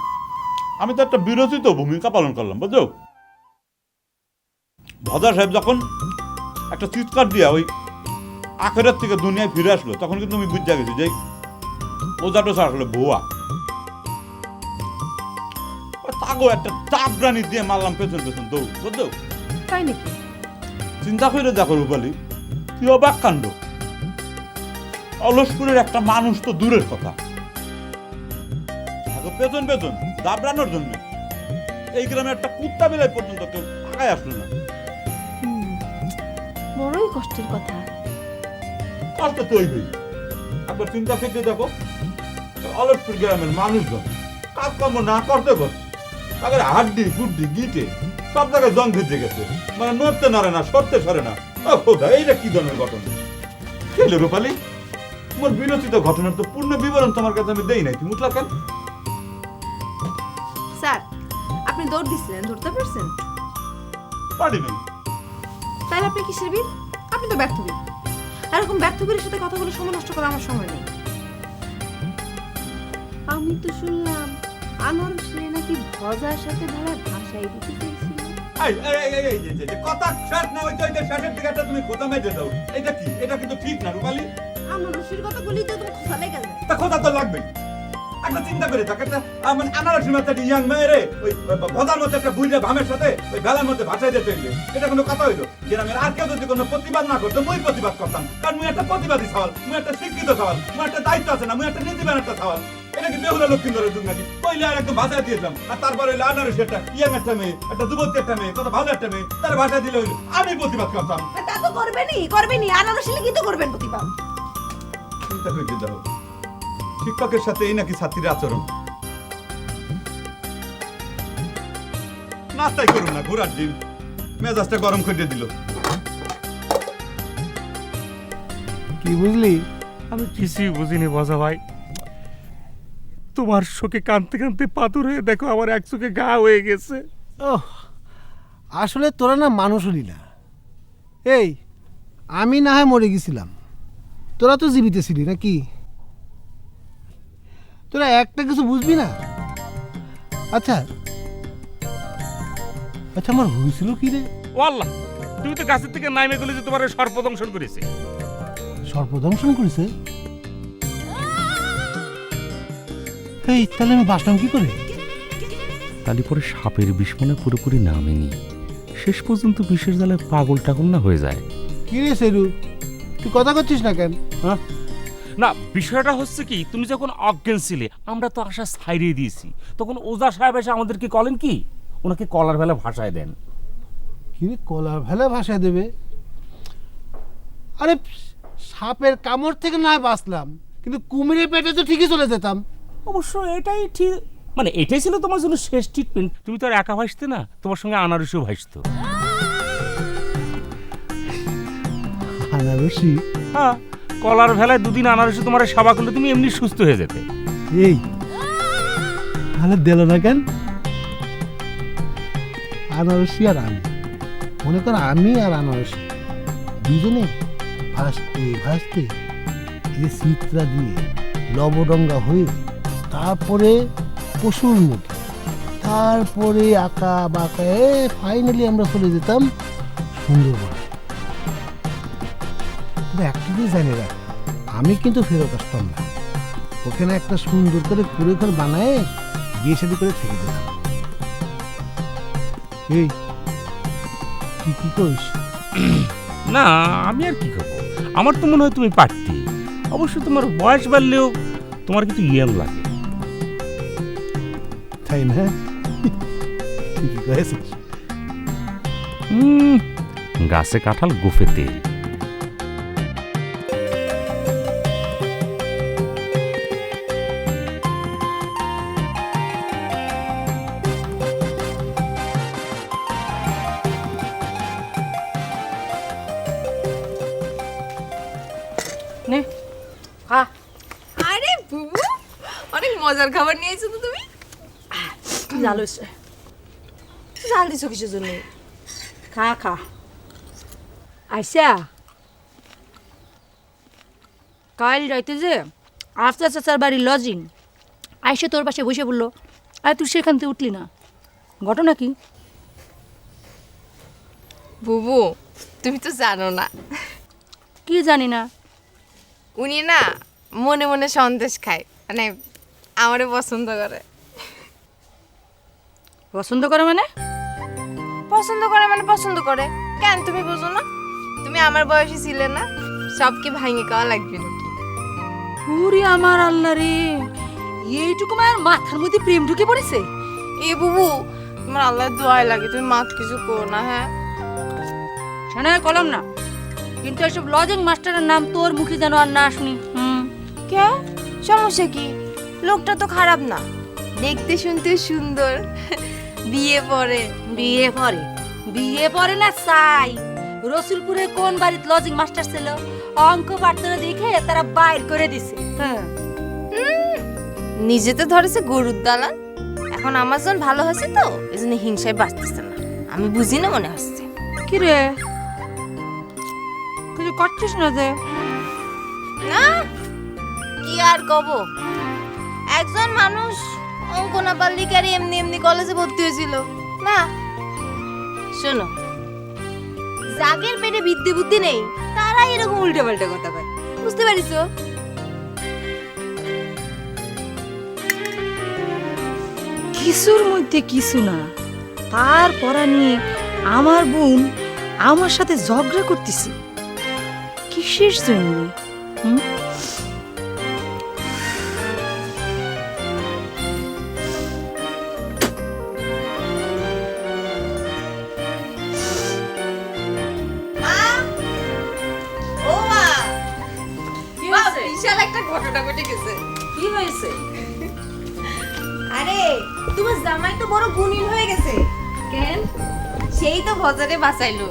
আমি তো একটা বিরোচিত ভূমিকা পালন করলাম, বুঝছো? ভজা সাহেব যখন একটা চিৎকার দিয়া ওই আখেরাত থেকে দুনিয়ায় ফিরে আসলো, তখন কিন্তু আমি বুঝতে গেছি যে ওজাটো আসলে ভুয়া। তাগো একটা চাপরানি দিয়ে মারলাম পেছন পেছন দৌড়, বুঝছো? তাই নাকি? চিন্তা করে দেখো রূপালী, কি অবাক কাণ্ড। অলসপুরের একটা মানুষ তো দূরের কথা, পেছন পেছন দাবড়ানোর জন্য এই গ্রামে একটা কুত্তা বিলাই পর্যন্ত কেউ আগায় আসলো না। বড়ই কষ্টের কথা। কষ্ট তো হইবেই। একবার চিন্তা করে দেখো, অলসপুর গ্রামের মানুষজন কাজকর্ম না করতে করতে তাদের হাড্ডি গুড্ডি গিটে সব জায়গায় জং ভেজে গেছে, মানে নড়তে নড়ে না, সরতে সরে না। এইটা কি ধরনের ঘটনা? খেলে রূপালী, তোমার বিরোচিত ঘটনার তো পূর্ণ বিবরণ তোমার কাছে আমি দেই নাই, তুমি উঠলা কেন? স্যার, আপনি দৌড় দিছিলেন, ধরতে পারছেন? পারি নাই। তাহলে আপনি কিসের বীর? আপনি তো ব্যর্থ বীর। এরকম ব্যর্থ বীরের সাথে কথা বলে সময় নষ্ট করার আমার সময় নেই। আমি তো শুনলাম আনারসে নাকি ভজার সাথে ভালো ভাষাই দিতে চাইছিল। কথা শেষ না হইতে হইতে শেষের দিকে একটা তুমি খোঁজা মেজে দাও। এটা কি? এটা কিন্তু ঠিক না রূপালী। আনারসের কথা বলি তো তুমি খোঁজা লেগে যায়। তা খোঁজা তো লাগবেই। একটা চিন্তা করে থাকে একটা মানে আনারসের মধ্যে একটা ইয়াং মেয়েরে ওই ভদার মধ্যে একটা বুইড়া ভামের সাথে ওই বেলার মধ্যে ভাষায় দিতে হইলে এটা কোনো কথা হইলো? গ্রামের আর কেউ যদি কোনো প্রতিবাদ না করতো, মুই প্রতিবাদ করতাম, কারণ মুই একটা প্রতিবাদী সওয়াল, মুই একটা শিক্ষিত সওয়াল, মুই একটা দায়িত্ব আছে না, মুই একটা নীতিবান একটা সওয়াল। এটা কি বেহুলা লক্ষ্মীন্দরের যুগ নাকি? কইলে আর একদম ভাষায় দিয়েছিলাম, আর তারপরে হইলো আনারসের একটা ইয়াং একটা মেয়ে, একটা যুবতী একটা মেয়ে, কত ভালো একটা মেয়ে, তার ভাষায় দিলে হইলো আমি প্রতিবাদ করতাম। তা তো করবেনই, আনারসে কি তো করবেন প্রতিবাদ। চিন্তা করে দাও, শিক্ষকের সাথে এই নাকি ছাত্রীর আচরণ? নাস্তাই করুন না, ঘোরার ডিম মেজাজটা গরম করে দিল। কি বুঝলি? আমি কিছুই বুঝিনি বজা ভাই। তোমার শোকে কাঁদতে কাঁদতে পাথর হয়ে দেখো আমার এক চোখে ঘা হয়ে গেছে। ওহ, আসলে তোরা না মানুষ হলি না। এই, আমি না হয় মরে গেছিলাম, তোরা তো জীবিত ছিলি নাকি? তোরা একটা কিছু বুঝবি না। আচ্ছা আচ্ছা, আমার হয়েছিল কি রে? ও আল্লাহ, তুমি তো গাছের থেকে নাইমে গেলে যে তোমার সর্পদংশন করেছে। সর্পদংশন করেছে? এই, তাহলে আমি বাঁচলাম কি করে? তালি পরে সাপের বিষ মনে পুরোপুরি নামেনি, শেষ পর্যন্ত বিষের জ্বালায় পাগল টাগল না হয়ে যায়। কি রে সেরু, তুই কথা করছিস না কেন? হ্যাঁ, না, বিষয়টা হচ্ছে কি, তুমি যখন অজ্ঞান ছিলে আমরা তো আশা ছাইড়িয়ে দিয়েছি, তখন ওজা সাহেব এসে আমাদেরকে কলেন কি, ওনাকে কলার ভেলা ভাষায় দেন। কি রে, কলার ভেলা ভাষায় দেবে? আরে সাপের কামড় থেকে না বাঁচলাম, কিন্তু কুমিরের পেটে তো ঠিকই চলে যেতাম। অবশ্য এটাই ঠিক, মানে এটাই ছিল তোমার জন্য শেষ ট্রিটমেন্ট। তুমি তো আর একা ভাসতে না, তোমার সঙ্গে আনারসিও ভাসতো। আনারসি? হ্যাঁ, কলার ভেলায় দুদিন আনারসি তোমার সেবা করলে তুমি এমনি সুস্থ হয়ে যেতে। এই তাহলে দিল না কেন? আনারসি আর আমি, মনে কর আমি আর আনারসি দুজনে ভাসতে ভাসতে এই যে চিত্রা দিয়ে লবডঙ্গা হয়ে, তারপরে পশুর মুখে, তারপরে আঁকা বাঁকা ফাইনালি আমরা চলে যেতাম সুন্দরবন। তবে একটা জিনিস জানি রাখ, আমি কিন্তু ফেরত আসতাম না, ওখানে একটা সুন্দর করে কুড়ে ঘর বানায় বিয়ে শাদী করে থেকে দিলাম। এই তুই কি করিস? না, আমি আর কি করবো, আমার তো মনে হয় তুমি পারতি। অবশ্য তোমার বয়স বাড়লেও তোমার কিন্তু ইয়ং লাগে। তাই না? ঠিকই করেছিস। গাছে কাঁঠাল গোফে তেল। নে খা। আরে বুবু, অনেক মজার খাবার নিয়ে এসেছো তো তুমি। জাল হয়েছে। জাল দিছো কিসের জন্য? খা খা। আইসা কাল রাইতে যে আফতা চাচার বাড়ির লজিং আইসা তোর পাশে বসে বললো, আর তুই সেখান থেকে উঠলি না, ঘটনা কি? বুবু, তুমি তো জানো না, কি জানি না। উনি না মনে মনে সন্দেশ খায়, মানে আমারে পছন্দ করে। পছন্দ করে মানে? পছন্দ করে মানে পছন্দ করে। কেন তুমি বুঝো না? তুমি আমার বয়সী ছিলে না, সব কি ভাঙে খাওয়া লাগবে নাকি? পুরি আমার আল্লাহ রে, এইটুকু মায়ের মাথার মধ্যে প্রেম ঢুকে পড়েছে। এ বুবু, তোমার আল্লাহর দোয়াই লাগে, তুমি মাত কিছু করো না। হ্যাঁ শোনা কলম না, কিন্তু এসব লজিং মাস্টারের নাম তোর মুখে যেন আর না শুনি। কে? সমস্যা কি? লোকটা তো খারাপ না, দেখতে শুনতে সুন্দর। বিয়ে পড়ে। বিয়ে পরে? বিয়ে পরে না চাই। রসুলপুরে কোন বাড়িতে লজিং মাস্টার ছিল, অঙ্ক পারত না দেখে তারা বাইর করে দিছে। হ্যাঁ, নিজে তো ধরেছে গরুর দালান, এখন আমার জন ভালো হয়েছে তো এই জন্য হিংসায় বাঁচতেছে না। আমি বুঝি না মনে হচ্ছে। কি রে কিছু করছিস না যে? না, কি আর কব, একজন মানুষ অঙ্ক না পারলে কি আর এমনি এমনি কলেজে ভর্তি হয়েছিল না? শোনো, যাদের পেটে বিদ্যে বুদ্ধি নেই তারাই এরকম উল্টে পাল্টে কথা কয়, বুঝতে পারিস? কিছুর মধ্যে কিছু না, তারপরা নিয়ে আমার বোন আমার সাথে ঝগড়া করতেছে কিসের জন্য? বিশাল একটা ঘটনা ঘটে গেছে। কি হয়েছে? আরে তোমার জামাই তো বড় গুণীন হয়ে গেছে। কেন? সেই তো ভজারে বাঁচাইলো।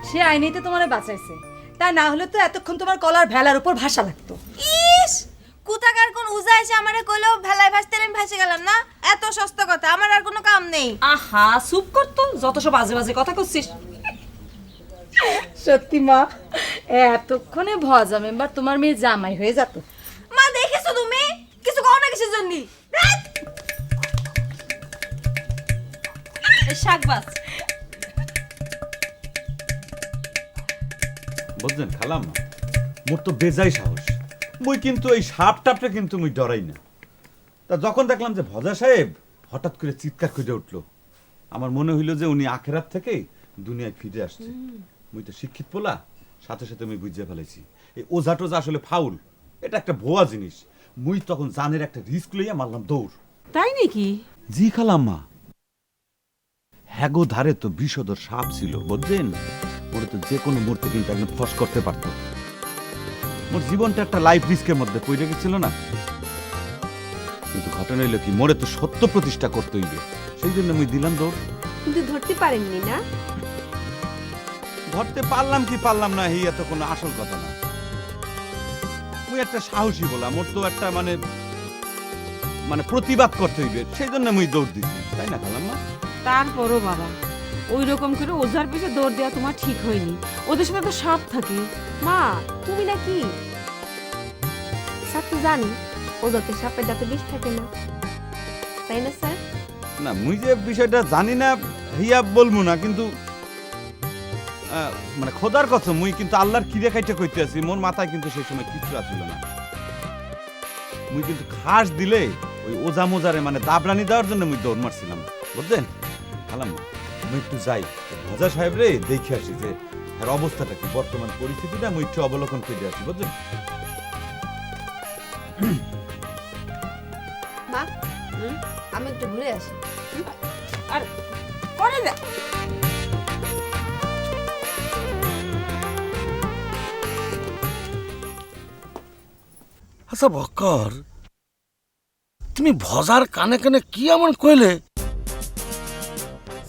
সে আইনেতে তোমারে বাঁচাইছে, তা না হলে তো এতক্ষণ তোমার কলার ভেলার উপর ভাষা লাগতো। ইস, কোথাকার কোন উজা এসে আমারে কইলো ভেলায় ভাসতে আমি ভাসে গেলাম না? এত সস্তা কথা, আমার আর কোনো কাম নেই। আহা চুপ করতো, যত সব বাজে বাজে কথা করছিস। সত্যি মা, এতক্ষণে ভজা মেম্বার তোমার মেয়ে জামাই হয়ে যেত। মা দেখেছো তুমি কিছু কও না কিসের জন্য? শাকবাজ বুঝলেন খালাম, মোর তো বেজাই সাহস। মুই কিন্তু এই সাপ টাপটা কিন্তু মুই ডরাই না। তা যখন দেখলাম যে ভজা সাহেব হঠাৎ করে চিৎকার করে উঠলো, আমার মনে হইলো যে উনি আখেরাত থেকে দুনিয়ায় ফিরে আসছে। মুই তো শিক্ষিত পোলা, সাথে সাথে আমি বুঝিয়ে ফেলেছি এই ওঝা টোঝা আসলে ফাউল, এটা একটা ভুয়া জিনিস। মুই তখন জানের একটা রিস্ক লইয়া মারলাম দৌড়। তাই নাকি? জি খালাম্মা, হ্যাগো ধারে তো বিষধর সাপ ছিল বুঝছেন, ওরা তো যে কোনো মুহূর্তে কিন্তু একদম ফস করতে পারতো। মোর জীবনটা একটা লাইফ রিস্কের মধ্যে পড়ে গেছিল না। কিন্তু ঘটনা হইলো কি, মোরে তো সত্য প্রতিষ্ঠা করতে হইবে, সেই জন্য আমি দিলাম দৌড়। কিন্তু ধরতে পারেননি না? ধরতে পারলাম কি পারলাম না, এই এত কোনো আসল কথা না। মুই একটা সাহসী বলা, মোর তো একটা মানে মানে প্রতিবাদ করতে হইবে, সেই জন্য মুই দৌড় দিছি, তাই না খালাম্মা? তারপরও বাবা, ওই রকম করে ওঝার পিছে দৌড় দেওয়া তোমার ঠিক হয়নি। ওদের সাথে তো সাপ থাকে। মা তুমি নাকি স্যার তো জানি ওদেরকে সাপের দাঁতে বিষ থাকে না, তাই না স্যার? না, মুই যে বিষয়টা জানি না হিয়া বলবো না, কিন্তু মানে খোদার কথা, মুই কিন্তু আল্লাহর কিরে খাইতে কইতে আছি, মোর মাথায় কিন্তু সেই সময় কিচ্ছু আসছিল না। মুই কিন্তু খাস দিলে ওই ওজা মোজারে মানে দাবরানি দেওয়ার জন্য মুই দৌড় মারছিলাম, বুঝলেন খালাম্মা? মুই একটু যাই ভজা সাহেব রে দেখে আসি যে এর অবস্থাটা কি, বর্তমান পরিস্থিতিটা মুই একটু অবলোকন করে আসি, বুঝলেন? মা আমি একটু ঘুরে আসি। আর করে যা। আচ্ছা বক্কর, তুমি ভজার কানে কানে কি এমন কইলে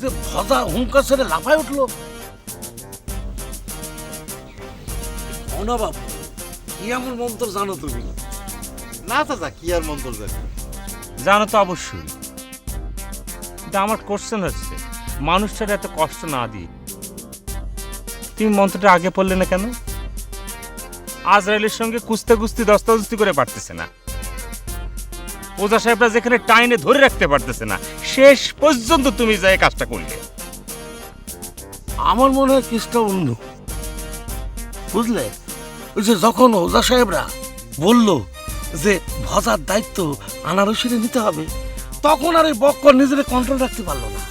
যে ভজা হুঙ্কার ছেড়ে লাফায় উঠলো? না বাবু, কি এমন মন্ত্র জানো তুমি? না চাচা, কি আর মন্তর জানি। জানো তো অবশ্যই, কিন্তু আমার কোশ্চেন হচ্ছে মানুষটার এত কষ্ট না দিয়ে তুমি মন্ত্রটা আগে পড়লে না কেন? আজরাইলের সঙ্গে কুস্তে কুস্তি দস্তাদস্তি করে পারতেছে না, ওজা সাহেবরা যেখানে টাইনে ধরে রাখতে পারতেছে না, শেষ পর্যন্ত তুমি যাই কাজটা করলে। আমার মনে হয় কেসটা অন্য, বুঝলে? ওই যে যখন ওজা সাহেবরা বলল যে ভজার দায়িত্ব আনারসিরে নিতে হবে, তখন আর এই বক্কর নিজের কন্ট্রোল রাখতে পারলো না।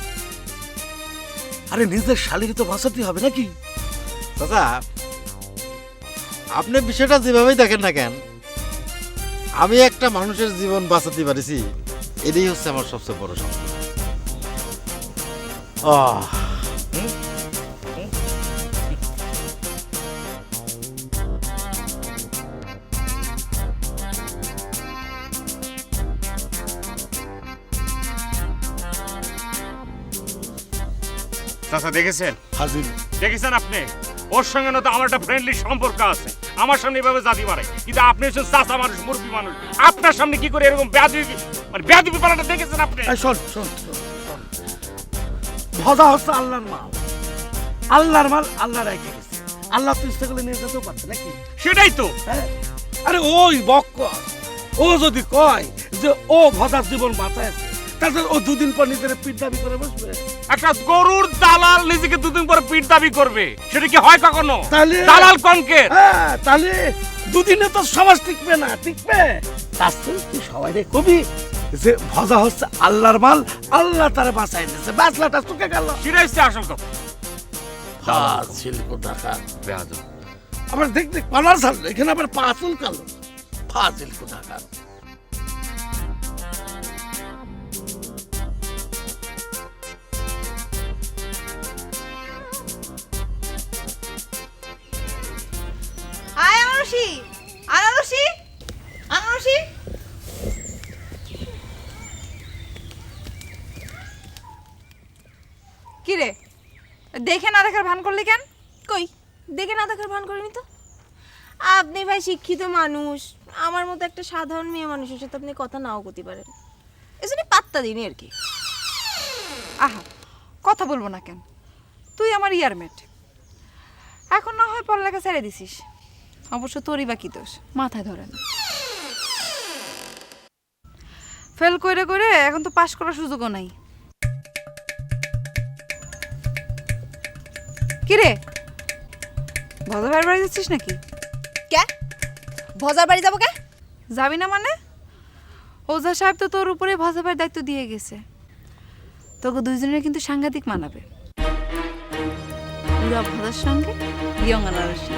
আরে নিজের শালিকে তো বাঁচাতে হবে নাকি? চাচা, আপনি বিষয়টা যেভাবেই দেখেন না কেন, আমি একটা মানুষের জীবন বাঁচাতে পারিছি, এটাই হচ্ছে আমার সবচেয়ে বড় সম্পদ। চাচা দেখেছেন? হাজির। দেখেছেন আপনি? ওর সঙ্গে না তো আমার একটা ফ্রেন্ডলি সম্পর্ক আছে, আমার সামনে এভাবে জাতি মারে, কিন্তু আপনি হচ্ছেন চাচা মানুষ, মুরব্বী মানুষ, আপনার সামনে কি করে এরকম বেয়াদবি মানে বেয়াদবি পালাটা দেখেছেন আপনি? শোন শোন শোন, ভজা হচ্ছে আল্লাহর মাল, আল্লাহর মাল আল্লাহ রেখে গেছে। আল্লাহ তো ইচ্ছা করলে নিয়ে যেতেও পারছে নাকি? সেটাই তো। হ্যাঁ, আরে ওই বক্কর ও যদি কয় যে ও ভজার জীবন বাঁচাইছে, তাহলে ও দুদিন পর নিজের পিঠ দাবি করে বসবে? একটা গরুর দালাল নিজেকে দুদিন পরে পিঠ দাবি করবে, সেটা কি হয় কখনো? তাহলে দালাল কনকের। হ্যাঁ, তাহলে দুদিনে তো সমাজ টিকবে না, টিকবে? তাহলে তুই সবাই রে কবি যে ভজা হচ্ছে আল্লাহর মাল, আল্লাহ তারে বাঁচাই দিয়েছে, বাঁচলাটা চুকে গেল। সেটাই হচ্ছে আসল কথা। ফাজিল কোথাকার বেয়াদব। আবার দেখ দেখ পালার ছাড়লো, এখানে আবার পা চুলকালো। ফাজিল কোথাকার। আয় আনারসি, আনারসি, আনারসি। কি রে, দেখে না দেখার ভান করলি কেন? কই দেখে না দেখার ভান করিনি তো। আপনি ভাই শিক্ষিত মানুষ, আমার মতো একটা সাধারণ মেয়ে মানুষের সাথে আপনি কথা নাও করতে পারেন, এজন্য পাত্তা দিইনি আর কি। আহা, কথা বলবো না কেন? তুই আমার ইয়ারমেট, এখন না হয় পড়ালেখা ছেড়ে দিছিস, অবশ্য তোরই বা কি দোষ, মাথায় ধরে না। ফেল করে করে এখন তো পাশ করার সুযোগও নাই। কিরে, ভজা ভাইয়ের বাড়ি যাচ্ছিস নাকি? কে ভজার বাড়ি যাবো? কে যাবি না মানে? ওঝা সাহেব তো তোর উপরে ভজা ভাইয়ের দায়িত্ব দিয়ে গেছে, তোকে দুইজনের কিন্তু সাংঘাতিক মানাবে। পুরা ভজার সঙ্গে ইয়ং আনারসি।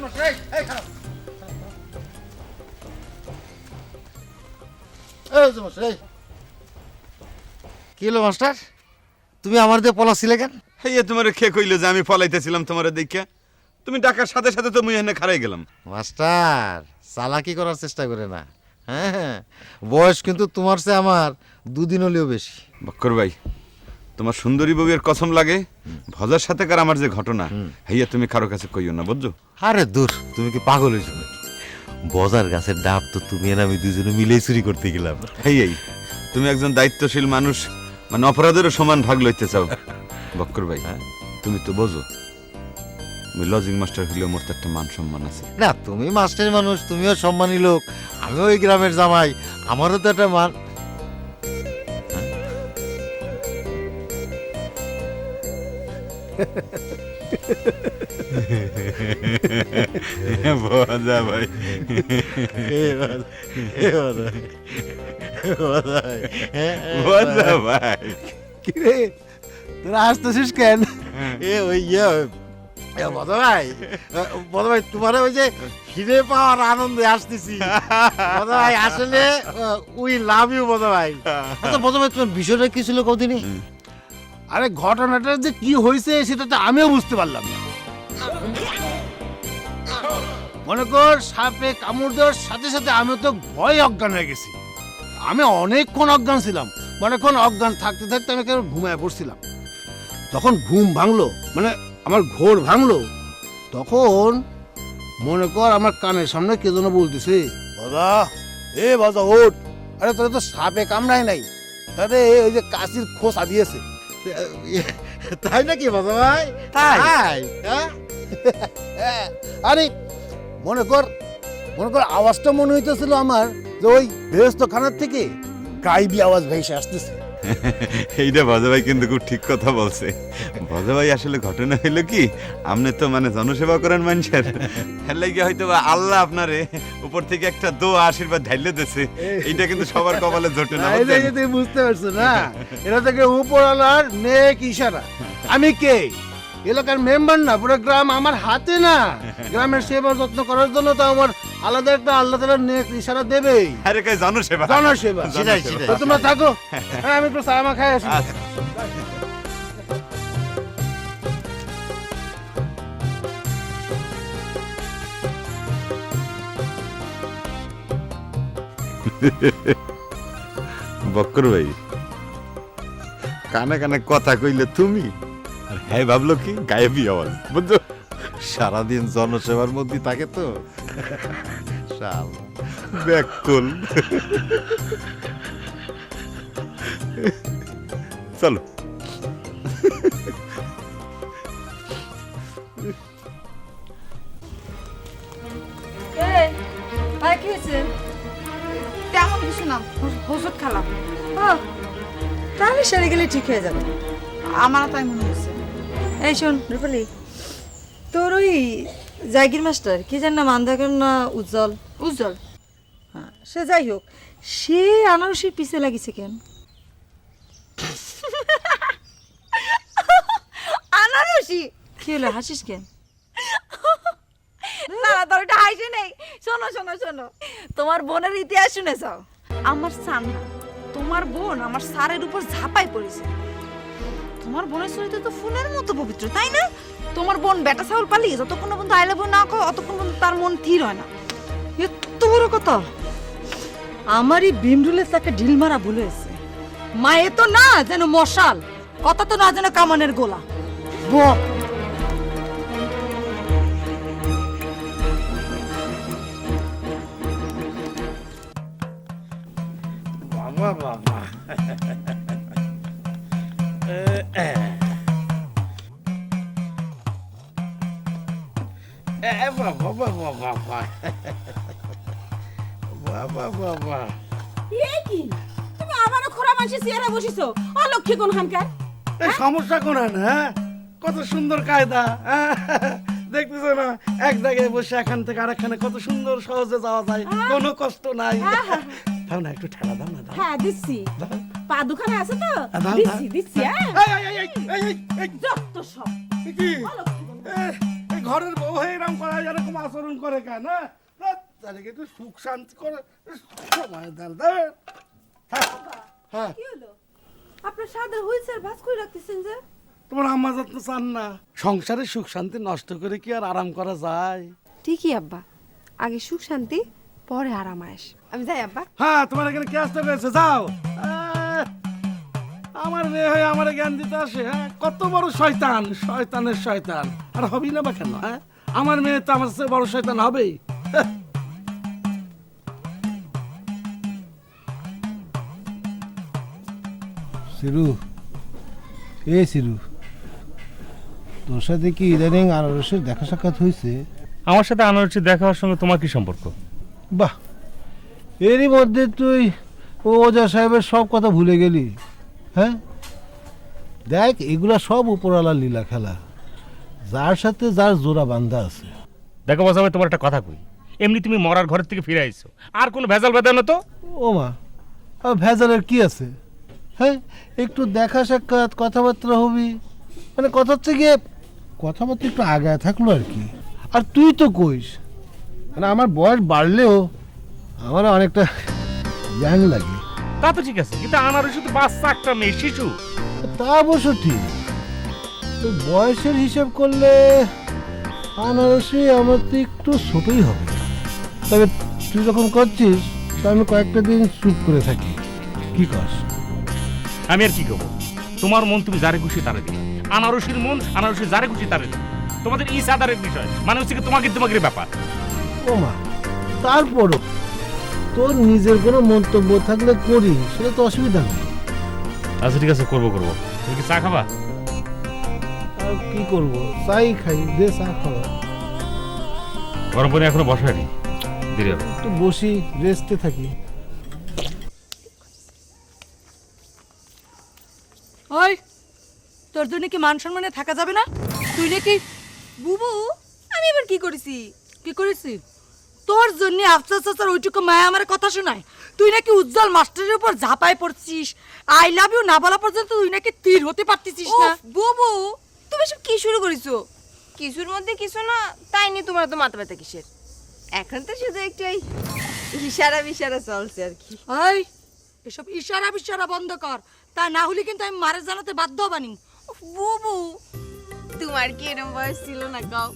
কি হলো মাস্টার, তুমি আমার দিয়ে পলাছিলে কেন? হেয়ে তোমারে কে কইলো যে আমি পলাইতেছিলাম তোমারে দেখে? তুমি ডাকার সাথে সাথে তো মুই এখানে খারাই গেলাম। মাস্টার চালাকি করার চেষ্টা করে না। হ্যাঁ, বয়স কিন্তু তোমার চেয়ে আমার 2 দিন হলেও বেশি। বক্কর ভাই, তোমার সুন্দরী বউয়ের কসম লাগে, ভজার সাথে কার আমার যে ঘটনা, হেয়ে তুমি কারো কাছে কইও না, বুঝছো? আরে দূর, তুমি কি পাগল হয়েছো নাকি? বজার গাছের ডাব তো তুমি আর আমি দুজনে মিলেই চুরি করতে গেলাম। হেই, তুমি একজন দায়িত্বশীল মানুষ, মানে অপরাধেরও সমান ভাগ লইতে চাও। বক্কর ভাই, তুমি তো বোঝো ওই লজিং মাস্টার হইলেও মোর তো একটা মান সম্মান আছে। না, তুমি মাস্টার মানুষ, তুমিও সম্মানী লোক, আমিও ওই গ্রামের জামাই, আমারও তো একটা মান। ভজা ভাই, ভজা ভাই, কিরে তোরা আসতেছিস কেন? ওই বড় ভাই, তোমার ওই যে ফিরে পাওয়ার আনন্দে আসতেছি। বড় ভাই, আসলে উই লাভ ইউ বড় ভাই। আচ্ছা বড় ভাই, তোমার বিষয়টা কি ছিল কদিনই? আরে ঘটনাটা যে কি হয়েছে সেটা তো আমিও বুঝতে পারলাম না। মনে কর সাপে কামড় দেওয়ার সাথে সাথে আমি তো ভয় অজ্ঞান হয়ে গেছি। আমি অনেকক্ষণ অজ্ঞান ছিলাম, অনেকক্ষণ অজ্ঞান থাকতে থাকতে আমি কেন ঘুমায় পড়ছিলাম। তখন ঘুম ভাঙলো, মানে আমার ঘোর ভাঙলো। তখন মনে কর আমার কানের সামনে কে যেন বলতেছে, বাবা এ বাবা ওঠ, আরে তোরা তো সাপে কামড়ায় নাই, তাহলে ওই যে কাশির খোসা দিয়েছে। তাই নাকি বড় ভাই? তাই? হ্যাঁ? আরে মনে কর আওয়াজটা মনে হইতেছিল আমার যে ওই বেহেশতখানার থেকে গাইবি আওয়াজ ভেসে আসতেছে। এইটা ভজা ভাই কিন্তু খুব ঠিক কথা বলছে। ভজা ভাই, আসলে ঘটনা হইলো কি, আপনি তো মানে জনসেবা করেন মানুষের, হেলে গিয়ে হয়তো বা আল্লাহ আপনারে উপর থেকে একটা দোয়া আশীর্বাদ ঢাইলে দিয়েছে। এইটা কিন্তু সবার কপালে জোটে না, এই দেখে তুই বুঝতে পারছো না? এটা থেকে উপরওয়ালার নেক ইশারা। আমি কে? এলাকার মেম্বার না, পুরো গ্রাম আমার হাতে না। গ্রামের সেবা যত্ন করার জন্য তো আমার আলাদা একটা আল্লাহ তাআলা নেক ইশারা দেবেই। আরে কই জনসেবা, জনসেবা। সেটাই। তো তোমরা থাকো, হ্যাঁ আমি একটু চা মা খাই আসি। বক্কর ভাই, কানে কানে কথা কইলে তুমি, আর হ্যাঁ ভাবলো কি গায়েবি আওয়াজ, বুঝছো? সারাদিন জনসেবার মধ্যে থাকে তো। শালা ব্যাকুল। চলো। ভাই কি হয়েছে? তেমন কিছু না, ওষুধ খেলাম। তাহলে সেরে গেলে ঠিক হয়ে যাবে। আমারও তাই মনে হচ্ছে। এই শোন রূপালি, তোর ওই জাগির মাস্টার কি জান না, মান্দাকর না উজ্জ্বল? উজ্জ্বল? হ্যাঁ, সে যাই হোক, সে আনারসির পিছে লাগিছে কেন? আনারসি? কি হলো, হাসিস কেন? না না, তোর এটা হাসি নেই। শোনো শোনো শোনো, তোমার বোনের ইতিহাস শুনে যাও। আমার সান্না, তোমার বোন আমার সারের উপর ঝাঁপাই পড়েছে। তোমার বোনের চরিত্র তো ফুলের মতো পবিত্র, তাই না? তোমার বোন বেটা ছাগল পালিয়ে যতক্ষণ পর্যন্ত আই লাভ ইউ না কয় অতক্ষণ পর্যন্ত তার মন থির হয় না। এত বড় কথা! আমারই বিমরুলে তাকে ঢিল মারা ভুল হয়েছে। মায়ে তো না যেন মশাল, কথা তো না যেন কামানের গোলা। বাবা বাবা, বাবা বাবা বাবা বাবা। এ কি, তুমি আবারও খোরা মানুষের চেয়ারে বসিছো? অলক্ষী কোন হানকার? সমস্যা কোন? হ্যাঁ, কত সুন্দর কায়দা। দেখতেছো না, এক জায়গায় বসে এখান থেকে আরেকখানে কত সুন্দর সহজে যাওয়া যায়, কোনো কষ্ট নাই। দাও না একটু ঠেলা, দাও না। দাও। হ্যাঁ দিচ্ছি, পা দুখানে আছে তো? দাও, দিচ্ছি দিচ্ছি। হ্যাঁ এই যত সব কি? অলক্ষী কোন। ঘরের বউ হয়ে এরকম করা এরকম আচরণ করে কেন তাদেরকে একটু সুখ শান্তি করে সময় দেন হ্যাঁ কি হলো আপনার সাদা হইছে আর ভাজ করে রাখতেছেন যে তোমার আম্মা যত্ন চান না সংসারে সুখ শান্তি নষ্ট করে কি আর আরাম করা যায়? ঠিকই আব্বা আগে সুখ শান্তি পরে আরাম আয়েশ আমি যাই আব্বা হ্যাঁ তোমার এখানে কে আসতে পেরেছে যাও আমার মেয়ে হয়ে আমার জ্ঞান দিতে আসে হ্যাঁ কত বড় শয়তান শয়তানের শয়তান আর হবেই না বা কেন হ্যাঁ আমার মেয়ে তো আমার চেয়ে বড় শয়তান হবেই সিরু এ সিরু তোর সাথে কি ইদানিং আনারসের দেখা সাক্ষাৎ হয়েছে? আমার সাথে আনারসি দেখা হওয়ার সঙ্গে তোমার কি সম্পর্ক? বাহ, এরই মধ্যে তুই ও ওজা সাহেবের সব কথা ভুলে গেলি। হ্যাঁ দেখ, এগুলা সব উপরওয়ালার লীলা খেলা, যার সাথে যার জোড়া বান্ধা আছে। দেখো বাস, আমি তোমার একটা কথা কই, এমনি তুমি মরার ঘরের থেকে ফিরে আইছো, আর কোনো ভেজাল বেদানো তো? ও মা, ভেজালের কি আছে? হ্যাঁ একটু দেখা সাক্ষাৎ কথাবার্তা হবি, মানে কথা হচ্ছে গিয়ে কথাবার্তা একটু আগায় থাকলো আর কি। আর তুই তো কইস, মানে আমার বয়স বাড়লেও আমার অনেকটা ইয়াং লাগে। তা তো ঠিক আছে, কিন্তু আনারসি তো বাচ্চা একটা মেয়ে, শিশু। তা অবশ্য ঠিক, তো বয়সের হিসাব করলে আনারসি আমার তো একটু ছোটই হবে। তবে তুই যখন করছিস তা আমি কয়েকটা দিন চুপ করে থাকি, কি করস? আমি আর কি করবো, তোমার মন তুমি যারে খুশি তারে দিবে, আনারসির মন আনারসি যারে খুশি তারে দিবে, তোমাদের ই সাদারের বিষয়, মানে হচ্ছে কি তোমাকে তোমাকে ব্যাপার। ও মা, তারপরও তোর নিজের কোনো মন্তব্য থাকলে করি, সেটা তো অসুবিধা নেই। আচ্ছা ঠিক আছে, করবো করবো। তুমি কি চা খাবা? আর কি করবো, চাই খাই, দে চা খাওয়া। গরম পানি এখনো বসায়নি, ধীরে হবে। একটু বসি, রেস্টে থাকি। ওই তোর জন্য কি মান সম্মানে থাকা যাবে না? তুই নাকি বুবু আমি এবার কি করেছি? কি করেছিস? তোর জন্য আফসোস আসার ওইটুকু মায়া আমার কথা শোনায়। তুই নাকি উজ্জ্বল মাস্টারের উপর ঝাঁপায় পড়ছিস, আই লাভ ইউ না বলা পর্যন্ত তুই নাকি তীর হতে পারতিস না। বুবু তুমি সব কি শুরু করেছো? কিছুর মধ্যে কিছু না, তাই নিয়ে তোমার তো মাথা ব্যথা কিসের? এখন তো শুধু একটু এই ইশারা বিশারা চলছে আর কি। ওই এসব ইশারা বিশারা বন্ধ কর, তা না হলে কিন্তু আমি মারে জানাতে বাধ্য হবানি। বুবু তোমার কি এরকম বয়স ছিল না? কাও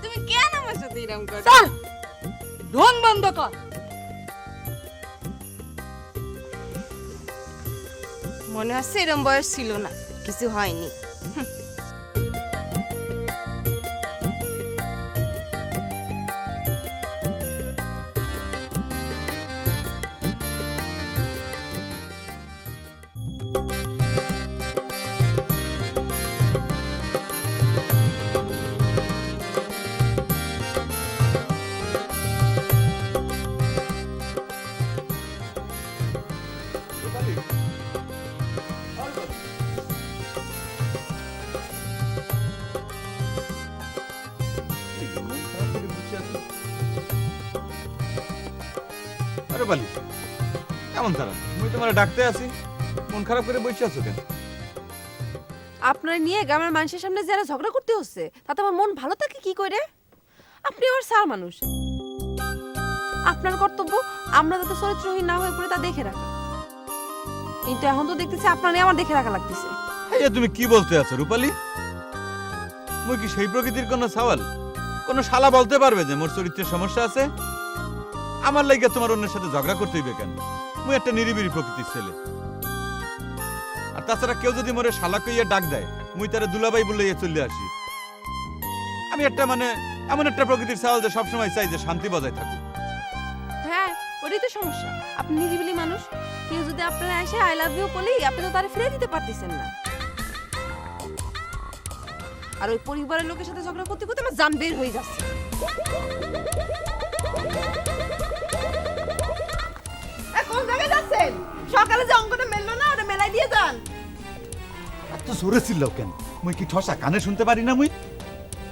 তুমি কেন আমার সাথে এরকম করো? চল ঢং বন্ধ কর। মনে হচ্ছে এরকম বয়স ছিল না, কিছু হয়নি। আরে বালি, কেমন তারা? মুই তোমার ডাকতে আছি, মন খারাপ করে বসে আছো কেন? আপনার নিয়ে গ্রামের মানুষের সামনে যারা ঝগড়া করতে হচ্ছে, তাতে আমার মন ভালো থাকে কি করে? আপনি আমার স্যার মানুষ, আপনার কর্তব্য আমরা যাতে চরিত্রহীন না হয়ে পড়ে তা দেখে রাখা। কিন্তু এখন তো দেখতেছি আপনার নিয়ে আমার দেখে রাখা লাগতেছে। এই তুমি কি বলতে আছো রূপালী? মুই কি সেই প্রকৃতির কোনো সওয়াল? কোনো শালা বলতে পারবে যে মোর চরিত্রের সমস্যা আছে? আমার লাগে তোমার অন্যের সাথে ঝগড়া করতে হইবে কেন? মুই একটা নিরিবিলি প্রকৃতির ছেলে। আর তাছাড়া কেউ যদি মোরে শালা কইয়া ডাক দেয়, মুই তারে দুলাভাই বলে চলে আসি। আমি একটা মানে এমন একটা প্রকৃতির সওয়াল যে সবসময় চাই যে শান্তি বজায় থাকুক। হ্যাঁ, ওটাই তো সমস্যা। আপনি নিরিবিলি মানুষ, কেউ যদি আপনারা এসে আই লাভ ইউ বলেই আপনি তো তারে ফিরে দিতে পারতেছেন না। আর ওই পরিবারের লোকের সাথে ঝগড়া করতে করতে আমার জান বের হয়ে যাচ্ছে। কোন জায়গায় যাচ্ছেন? সকালে যে অঙ্কটা মেললো না, ওটা মেলাই দিয়ে যান। এত জোরে চিল্লাও কেন? মুই কি ঠসা কানে শুনতে পারি না? মুই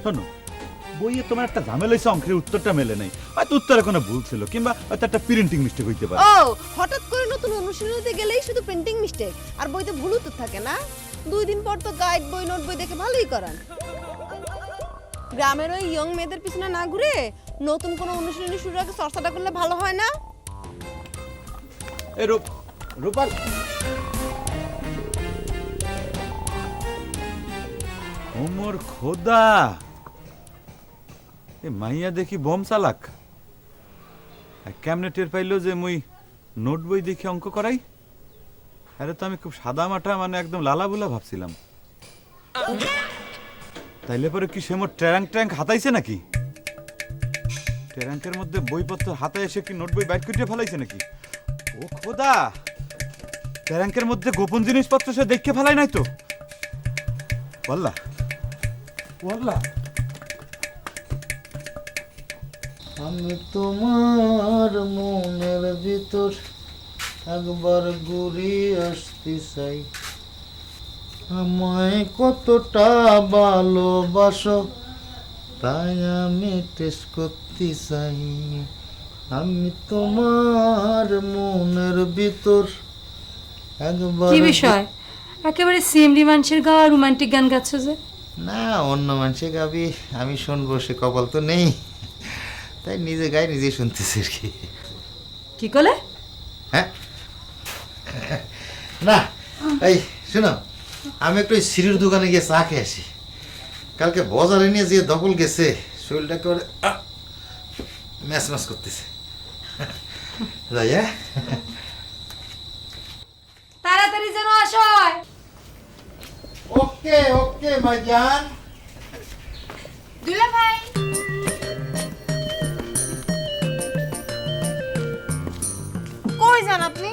শোনো, বইয়ে তোমার একটা ঝামেলা হয়েছে, অঙ্কের উত্তরটা মেলে নাই, হয়তো উত্তরে কোনো ভুল ছিল, কিংবা হয়তো একটা প্রিন্টিং মিস্টেক হইতে পারে। ও হঠাৎ করে নতুন অনুশীলনীতে গেলেই শুধু প্রিন্টিং মিস্টেক, আর বইতে ভুল উত্তর থাকে না? 2 দিন পর তো গাইড বই, নোট বই দেখে ভালোই করান। গ্রামের ওই ইয়ং মেয়েদের পিছনে না ঘুরে নতুন কোনো অনুশীলনী শুরু আগে চর্চাটা করলে ভালো হয় না? এ রূপাল ওমর খোদা, এ মাইয়া দেখি বম চালাক। কেমনে টের পাইলো যে মুই নোট বই দেখে অঙ্ক করাই? আরে তো আমি খুব সাদা মাটা মানে একদম লালাবুলা ভাবছিলাম। তাইলে পরে কি সে মোর ট্যাঙ্ক হাতাইছে নাকি? ট্যাঙ্কের মধ্যে বইপত্র হাতায় এসে কি নোট বই বাইট করে ফেলাইছে নাকি? ও খোদা, ট্যাঙ্কের মধ্যে গোপন জিনিসপত্র সে দেখে ফেলাই নাই তো? বললা বললা আমি তোমার মনের ভিতর একবার ঘুরে আসতে চাই, আমায় কতটা ভালোবাসো তাই আমি টেস্ট করতে চাই। আমি তোমার মনের ভিতর একবার। কি বিষয়? একেবারে সিএমডি মানুষের গাওয়া রোমান্টিক গান গাচ্ছ যে? না, অন্য মানুষে গাবি আমি শুনবো সে কপাল তো নেই, তাই নিজে গাই নিজে শুনতেছি আর কি। কি করলে? হ্যাঁ না, এই শোনো, আমি একটু সিঁড়ির দোকানে গিয়ে চা খেয়ে আসি। কালকে বাজারে নিয়ে যে দখল গেছে, শরীরটা করে ম্যাচ ম্যাচ করতেছে। যাই, হ্যাঁ তাড়াতাড়ি যেন আসো। ওকে ওকে ভাইজান। দুলা ভাই, কই যান আপনি?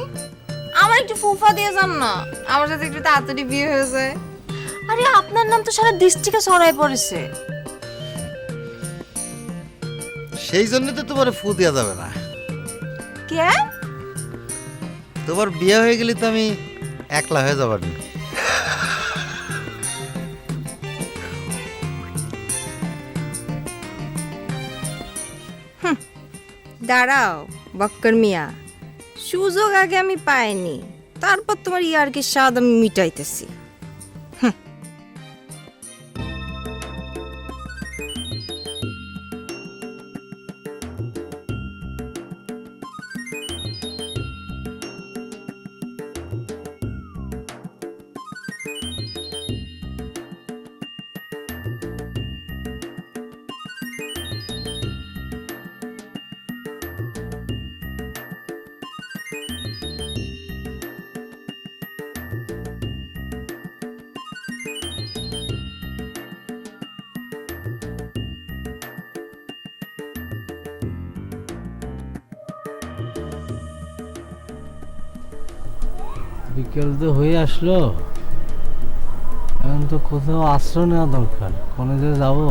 আমার একটু ফুফা দিয়ে যান না, আমার সাথে একটু তাড়াতাড়ি বিয়ে হয়ে যায়। আরে আপনার নাম তো সারা ডিস্ট্রিক্টে ছড়াই পড়েছে। সেই জন্য তো তোমার ফু দেওয়া যাবে না। কে? তোমার বিয়ে হয়ে গেলে তো আমি একলা হয়ে যাবার না। দাঁড়াও বক্কর মিয়া, সুযোগ আগে আমি পাইনি, তারপর তোমার ইয়ার্কির স্বাদ আমি মিটাইতেছি। বিকেল তো হয়ে আসলো, এখন তো কোথাও আশ্রয় নেওয়া দরকার। কোনে যে যাবো?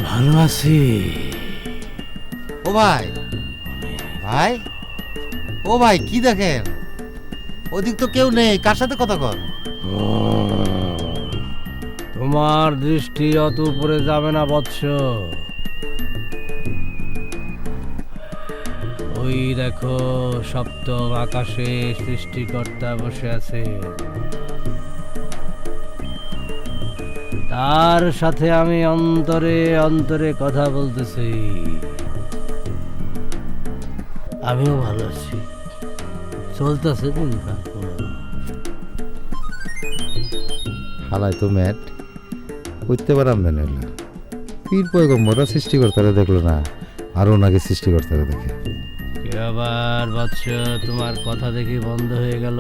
ভালো আছি। ও ভাই, ভাই, ও ভাই, কি দেখেন? ওদিক তো কেউ নেই, কার সাথে কথা কর? তোমার দৃষ্টি অত উপরে যাবে না বৎস। ওই দেখো, সপ্তম আকাশে সৃষ্টিকর্তা বসে আছে, তার সাথে আমি অন্তরে অন্তরে কথা বলতেছি। আমিও ভালো আছি, চলতেছে দিনকাল। হালাই তো ম্যাট করতে পারাম না, পীর পয়গম্বররা সৃষ্টিকর্তারা দেখলো না, আরো নাকি সৃষ্টিকর্তারা দেখে। কে আবার বৎস, তোমার কথা দেখি বন্ধ হয়ে গেল।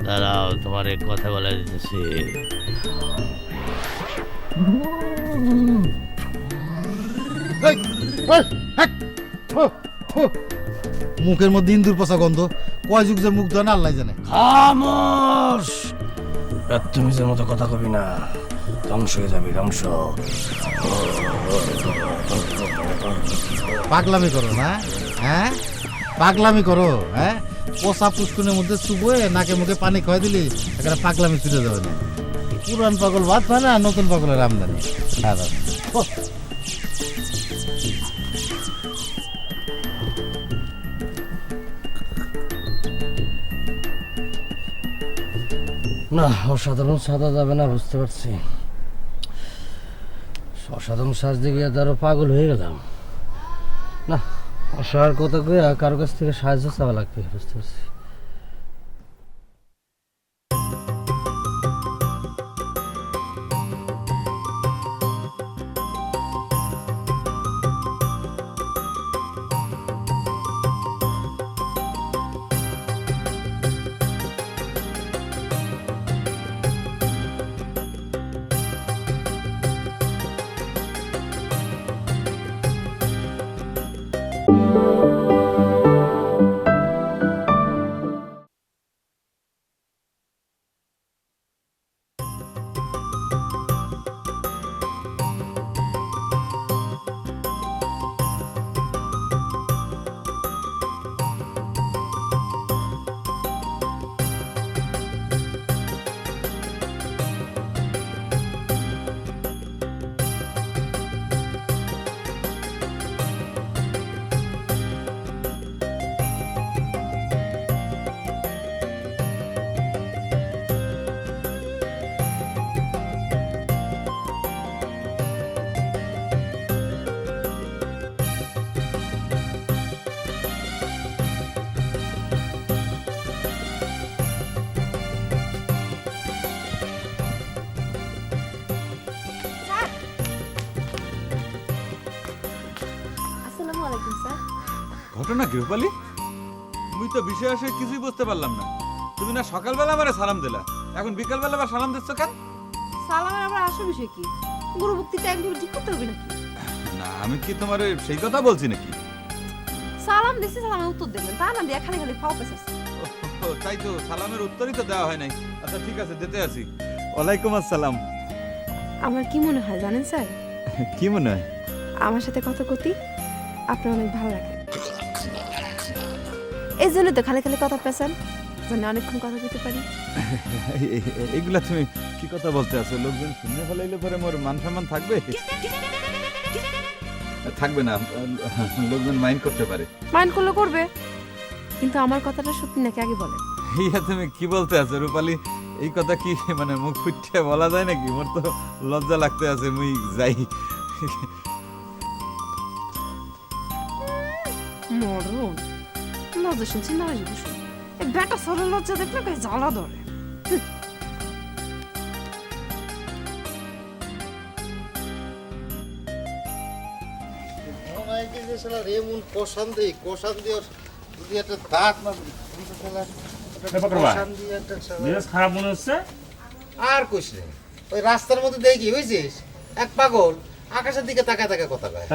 দাঁড়াও, তোমার এক কথা বলা দিতেছি। মুখের মধ্যে ইন্দুর পচা গন্ধ, কয় যুগ যে মুখ ধোয় না আল্লাহ জানে। খামোশ! তুমি মতো কথা কবি না, ধ্বংস হয়ে যাবি, ধ্বংস। পাগলামি করো না, হ্যাঁ পাগলামি করো, হ্যাঁ পচা পুষ্কুনের মধ্যে চুবোয় নাকে মুখে পানি খাওয়াই দিলি এখানে পাগলামি ছুটে যাবে না। পুরান পাগল ভাত হয় না, নতুন পাগলের আমদানি। না, অসাধারণ সাজা যাবে না, বুঝতে পারছি। অসাধারণ সাজতে গিয়ে তো আরো পাগল হয়ে গেলাম। না, অসহায়ের কথা কয়ে কারো কাছ থেকে সাহায্য চাওয়া লাগবে, বুঝতে পারছি। আসসালামু আলাইকুম স্যার। ঘটনা কি রূপালী? মুই তো বিষয় আসে কিছুই বুঝতে পারলাম না। তুমি না সকালবেলা আমারে সালাম দিলা, এখন বিকালবেলা আবার সালাম দিচ্ছ কেন? সালামের আবার আসল বিষয় কি? গুরু ভক্তি টাইম টেবিল ঠিক করতে হবে নাকি? না, আমি কি তোমার সেই কথা বলছি নাকি? সালাম দিছি, সালামের উত্তর দেবেন, তা না দিয়ে খালি খালি ফাও পেছাচ্ছি। তাই তো, সালামের উত্তরই তো দেওয়া হয় নাই। আচ্ছা ঠিক আছে, দিতে আছি। ওয়ালাইকুম আসসালাম। আমার কি মনে হয় জানেন স্যার? কি মনে হয়? আমার সাথে কথা কতি আপনার অনেক ভালো লাগে, এই জন্য তো খালি খালি কথা পেছান, মানে অনেকক্ষণ কথা বলতে পারি। এগুলা তুমি কি কথা বলতে আছো? লোকজন শুনে ফেলাইলে পরে মোর মান সম্মান থাকবে? থাকবে না, লোকজন মাইন্ড করতে পারে। মাইন্ড করলে করবে, কিন্তু আমার কথাটা সত্যি নাকি আগে বলেন। ইয়া তুমি কি বলতে আছো রূপালী? এই কথা কি মানে মুখ ফুটে বলা যায় নাকি? মোর তো লজ্জা লাগতে আছে, মুই যাই। মরণ লজ্জা শুনছি না, বসুন। এই বেটা সরের লজ্জা দেখলে গায়ে জ্বালা ধরে। খারাপ মনে হচ্ছে। আর কইস রে, ওই রাস্তার মধ্যে দেখি বুঝছিস এক পাগল আকাশের দিকে তাকায় তাকায় কথা কয়।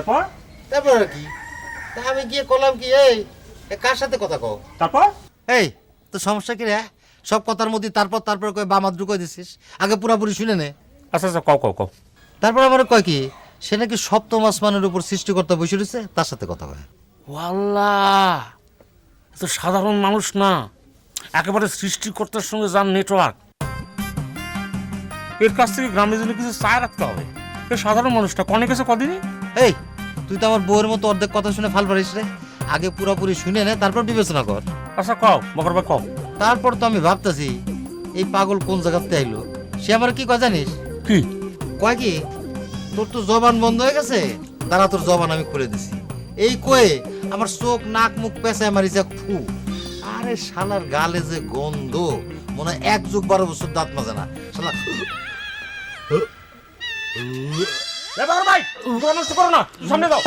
তারপর আর কি, তা আমি গিয়ে কলাম কি, এই কার সাথে কথা কও? তারপর এই তো সমস্যা কি রে? সব কথার মধ্যে তারপর তারপর কয় বামাদ্রু কই দিছিস, আগে পুরাপুরি শুনে নে। আচ্ছা আচ্ছা, কও কও কও। তারপর আমার কয় কি, সে নাকি সপ্তম আসমানের উপর সৃষ্টিকর্তা বসে রয়েছে, তার সাথে কথা কয়। আল্লাহ, এ তো সাধারণ মানুষ না, একেবারে সৃষ্টিকর্তার সঙ্গে যার নেটওয়ার্ক। এর কাছ থেকে গ্রামের জন্য কিছু চায় রাখতে হবে। এ সাধারণ মানুষটা কনে গেছে কদিনই। এই তুই তো আমার বউয়ের মতো অর্ধেক কথা শুনে ফাল পারিস রে, আগে পুরাপুরি শুনে নে তারপর বিবেচনা কর। আচ্ছা কও মকর ভাই কও। তারপর তো আমি ভাবতেছি এই পাগল কোন জায়গাতে আইলো। সে আমার কি কয় জানিস? কি কয় কি, তোর তো জবান বন্ধ হয়ে গেছে, তারা তোর জবান আমি খুলে দিছি। এই কয়ে আমার চোখ নাক মুখ পেঁচায় মারিছে ফু। আরে শালার গালে যে গন্ধ, মনে হয় 1 যুগ 12 বছর দাঁত মাজে না শালা। ভাই নষ্ট করো না, সামনে দাও।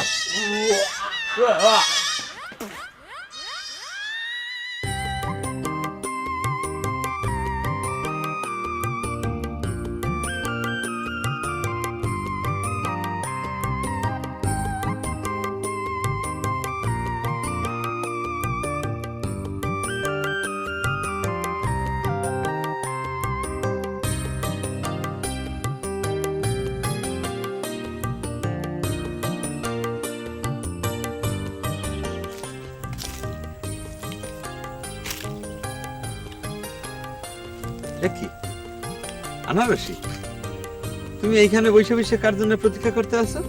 কি আনারসি, তুমি এইখানে বসে বসে কার জন্য প্রতীক্ষা করতে আছো?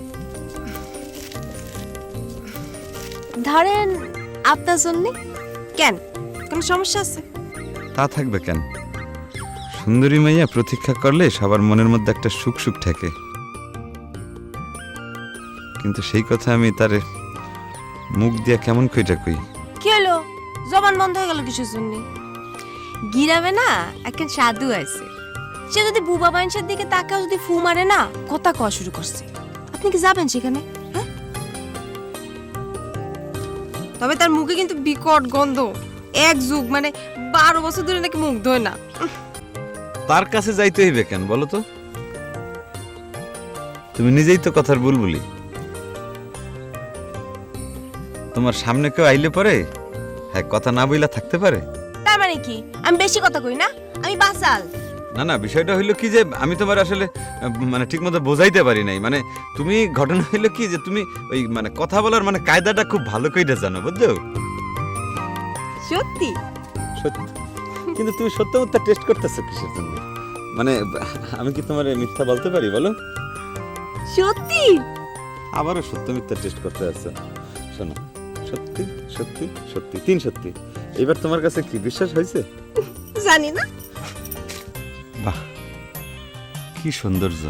ধরেন আপনার জন্য। কেন, কোনো সমস্যা আছে? তা থাকবে কেন? সুন্দরী মাইয়া প্রতীক্ষা করলে সবার মনের মধ্যে একটা সুখ সুখ থাকে, কিন্তু সেই কথা আমি তারে মুখ দিয়া কেমন কইটা কই। কি হলো, জবান বন্ধ হয়ে গেল কিসের জন্য? গিরাবে না একটা সাধু আছে, সে যদি বুবা মানুষের দিকে তাকাও যদি ফু মারে না, কথা কওয়া শুরু করছে। আপনি কি যাবেন সেখানে? হ্যাঁ, তবে তার মুখে কিন্তু বিকট গন্ধ, এক যুগ মানে 12 বছর ধরে নাকি মুখ ধোয় না। তার কাছে যাইতে হইবে কেন বলো তো? তুমি নিজেই তো কথার বুলবুলি। তোমার সামনে কেউ আইলে পরে হ্যাঁ কথা না বইলা থাকতে পারে? তার মানে কি আমি বেশি কথা কই না? আমি বাসাল। না না, বিষয়টা হইলো কি যে আমি তোমার আসলে মানে ঠিক মতো বোঝাইতে পারি নাই। মানে তুমি ঘটনা হইলো কি যে তুমি ওই মানে কথা বলার মানে কায়দাটা খুব ভালো কইরা জানো, বুঝছো? সত্যি সত্যি। কিন্তু তুমি সত্য মিথ্যা টেস্ট করতেছো কিসের জন্য? মানে আমি কি তোমার মিথ্যা বলতে পারি বলো? সত্যি আবারও সত্য মিথ্যা টেস্ট করতে যাচ্ছ। শোনো, সত্যি সত্যি সত্যি 3 সত্যি। এবার তোমার কাছে কি বিশ্বাস হয়েছে? জানি না। বাহ, কি সৌন্দর্য,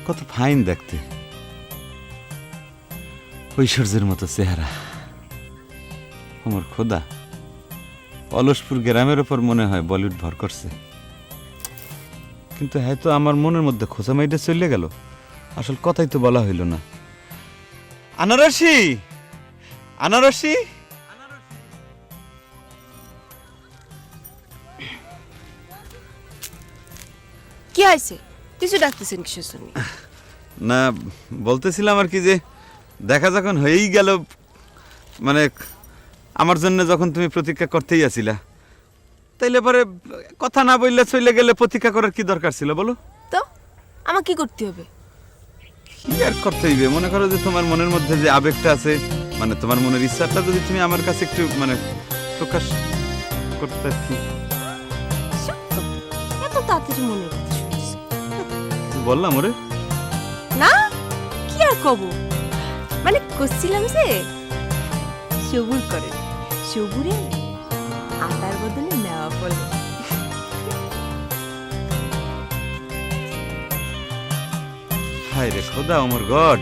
কত ফাইন দেখতে, ঐশ্বর্যের মতো চেহারা। আমার খোদা, অলসপুর গ্রামের ওপর মনে হয় বলিউড ভর করছে। কিন্তু হয়তো আমার মনের মধ্যে খোঁচা মাইটা চলে গেল, আসল কথাই তো বলা হইল না। আনারসি, আনারসি। কি হয়েছে? কিছু ডাকতেছেন কিসের জন্য? না, বলতেছিলাম আর কি যে দেখা যখন হয়েই গেল, মানে আমার জন্য যখন তুমি প্রতীক্ষা করতেই আছিলা, তাইলে পরে কথা না বললে চলে গেলে প্রতীক্ষা করার কি দরকার ছিল বলো? তো আমার কি করতে হবে? কি আর করতে হইবে? মনে করো যে তোমার মনের মধ্যে যে আবেগটা আছে, মানে তোমার মনের ইচ্ছাটা যদি তুমি আমার কাছে একটু মানে প্রকাশ করতে। কি এত তাড়াতাড়ি মনে করতেছিস? বললাম ওরে? না, কি আর কব, মানে করছিলাম যে সবুর করে, সবুরে আটার বদলে নেওয়া বলে। হায় রে খোদা, আমার গড,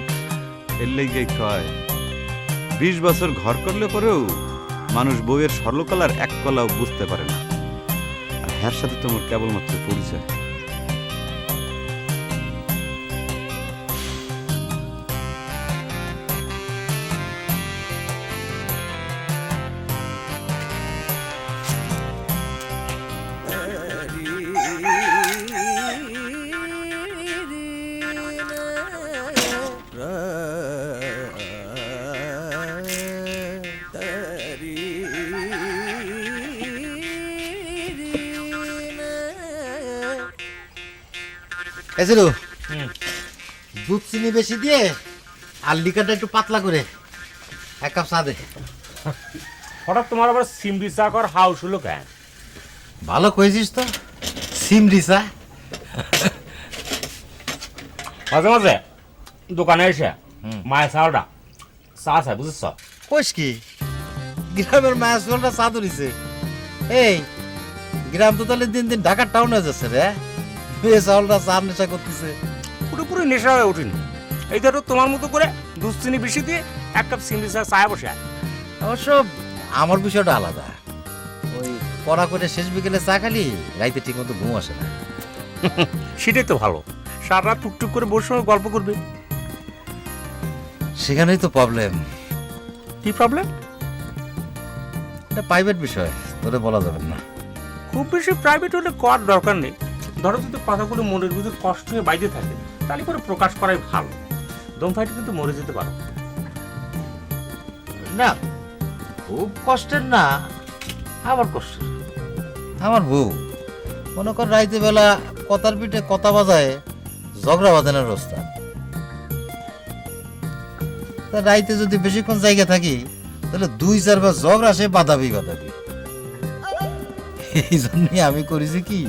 এর লেগে কয় 20 বছর ঘর করলে পরেও মানুষ বউয়ের সরলকলার এক কলাও বুঝতে পারে না, আর হ্যার সাথে তোমার কেবলমাত্র পরিচয়। এসেলো দুধ চিনি বেশি দিয়ে আর লিকারটা একটু পাতলা করে 1 কাপ চা দে। হঠাৎ তোমার আবার সিমড়ি চা কর হাউস হলো কেন? ভালো কইছিস তো, সিমরি চা। মাঝে মাঝে দোকানে এসে মায়ের চাওয়াটা চা চাই, বুঝেছ? কইস কি গ্রামের মায়ের চলটা চা ধরিছে? এই গ্রাম তো তাহলে দিন দিন ঢাকার টাউন হয়ে যাচ্ছে রে। এই চাউলটা চা নেশা করতেছে। পুরোপুরি নেশা হয়ে উঠিনি। এই ধরো তোমার মতো করে দুধ চিনি বেশি দিয়ে 1 কাপ সিমড়ি চা চায় বসে। অবশ্য আমার বিষয়টা আলাদা। ওই কড়া করে শেষ বিকেলে চা খালি রাইতে ঠিক মতো ঘুম আসে না। সেটাই তো ভালো, সারা রাত টুকটুক করে বসে গল্প করবে। সেখানেই তো প্রবলেম। কি প্রবলেম? এটা প্রাইভেট বিষয়, তোরে বলা যাবে না। খুব বেশি প্রাইভেট হলে করার দরকার নেই। ধরো যদি কথাগুলো মনের ভিতর কষ্ট নিয়ে বাইরে থাকে, তাহলে করে প্রকাশ করাই ভালো। দম ফাইটে কিন্তু মরে যেতে পারো। না খুব কষ্টের না, আবার কষ্টের। আমার বউ মনে কর রাইতে বেলা কথার পিঠে কথা বাজায় ঝগড়া বাঁধানোর অবস্থা। তা রাইতে যদি বেশিক্ষণ জায়গা থাকি তাহলে 2-4 বার ঝগড়া সে বাঁধাবি। এই জন্যই আমি করেছি কি,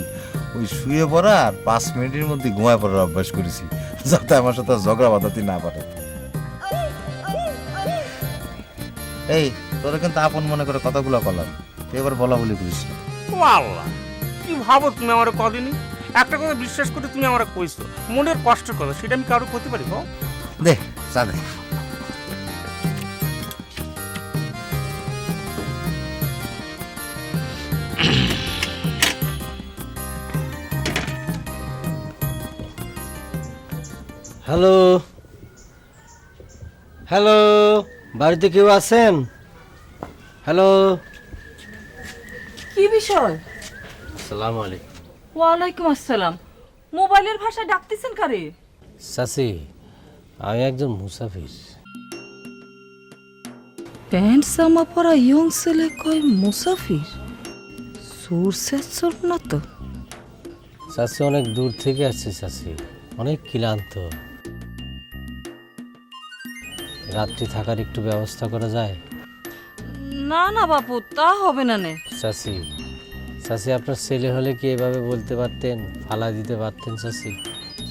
ওই শুয়ে পড়া আর 5 মিনিটের মধ্যে ঘুমায় পড়ার অভ্যাস করেছি, যাতে আমার সাথে ঝগড়া বাঁধাতে না পারে। এই তোরা কিন্তু আপন মনে করে কথাগুলো বললাম, তুই এবার বলা বলি করিস। ও আল্লাহ, কি ভাবো তুমি আমার কদিনই একটা কথা বিশ্বাস করে তুমি আমার কইছো মনের কষ্ট করো সেটা আমি কারো করতে পারি গো দে চা দে। হ্যালো হ্যালো, বাড়িতে কেউ আছেন? হ্যালো, কি বিষয়? আসসালামু আলাইকুম। ওয়ালাইকুম আসসালাম। মোবাইলের ভাষায় ডাকতেছেন কারে? চাচি, আমি একজন মুসাফির। প্যান্ট জামা পরা ইয়ং ছেলে কয় মুসাফির, সুর না তো? চাচি, অনেক দূর থেকে আসছি চাচি, অনেক ক্লান্ত। রাত্রি থাকার একটু ব্যবস্থা করা যায়? না না বাপু, তা হবে না নে। চাচি, চাচি আপনার ছেলে হলে কি এভাবে বলতে পারতেন, ফালা দিতে পারতেন চাচি?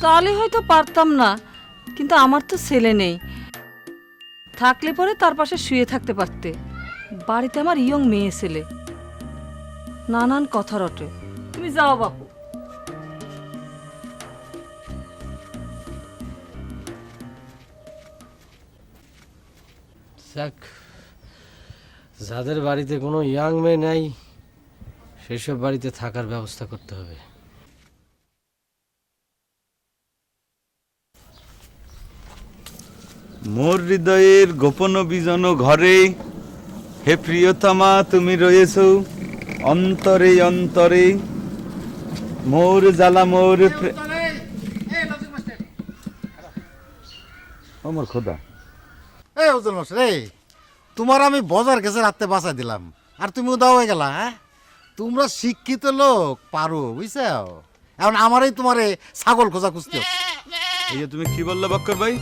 তাহলে হয়তো পারতাম না, কিন্তু আমার তো ছেলে নেই। থাকলে পরে তার পাশে শুয়ে থাকতে পারতে। বাড়িতে আমার ইয়ং মেয়ে ছেলে, নানান কথা রটে। তুমি যাও বাপু। যাক, যাদের বাড়িতে কোনো ইয়াং মেয়ে নাই সেসব বাড়িতে থাকার ব্যবস্থা করতে হবে। মোর হৃদয়ের গোপন বিজন ঘরে, হে প্রিয়তমা তুমি রয়েছ অন্তরে অন্তরে, মোর জ্বালা মোর আমার খোদা। এই উজ্জ্বল মাস্টার, এই তোমার আমি বাজার গেছে রাতে বাঁচাই দিলাম, আর তুমি উদাও হয়ে গেলা। হ্যাঁ, তোমরা শিক্ষিত লোক, পারো বুঝছো। এখন আমারই তোমারে ছাগল খোঁজা খুঁজতে হচ্ছে। এই যে তুমি কি বললে বক্কর ভাই,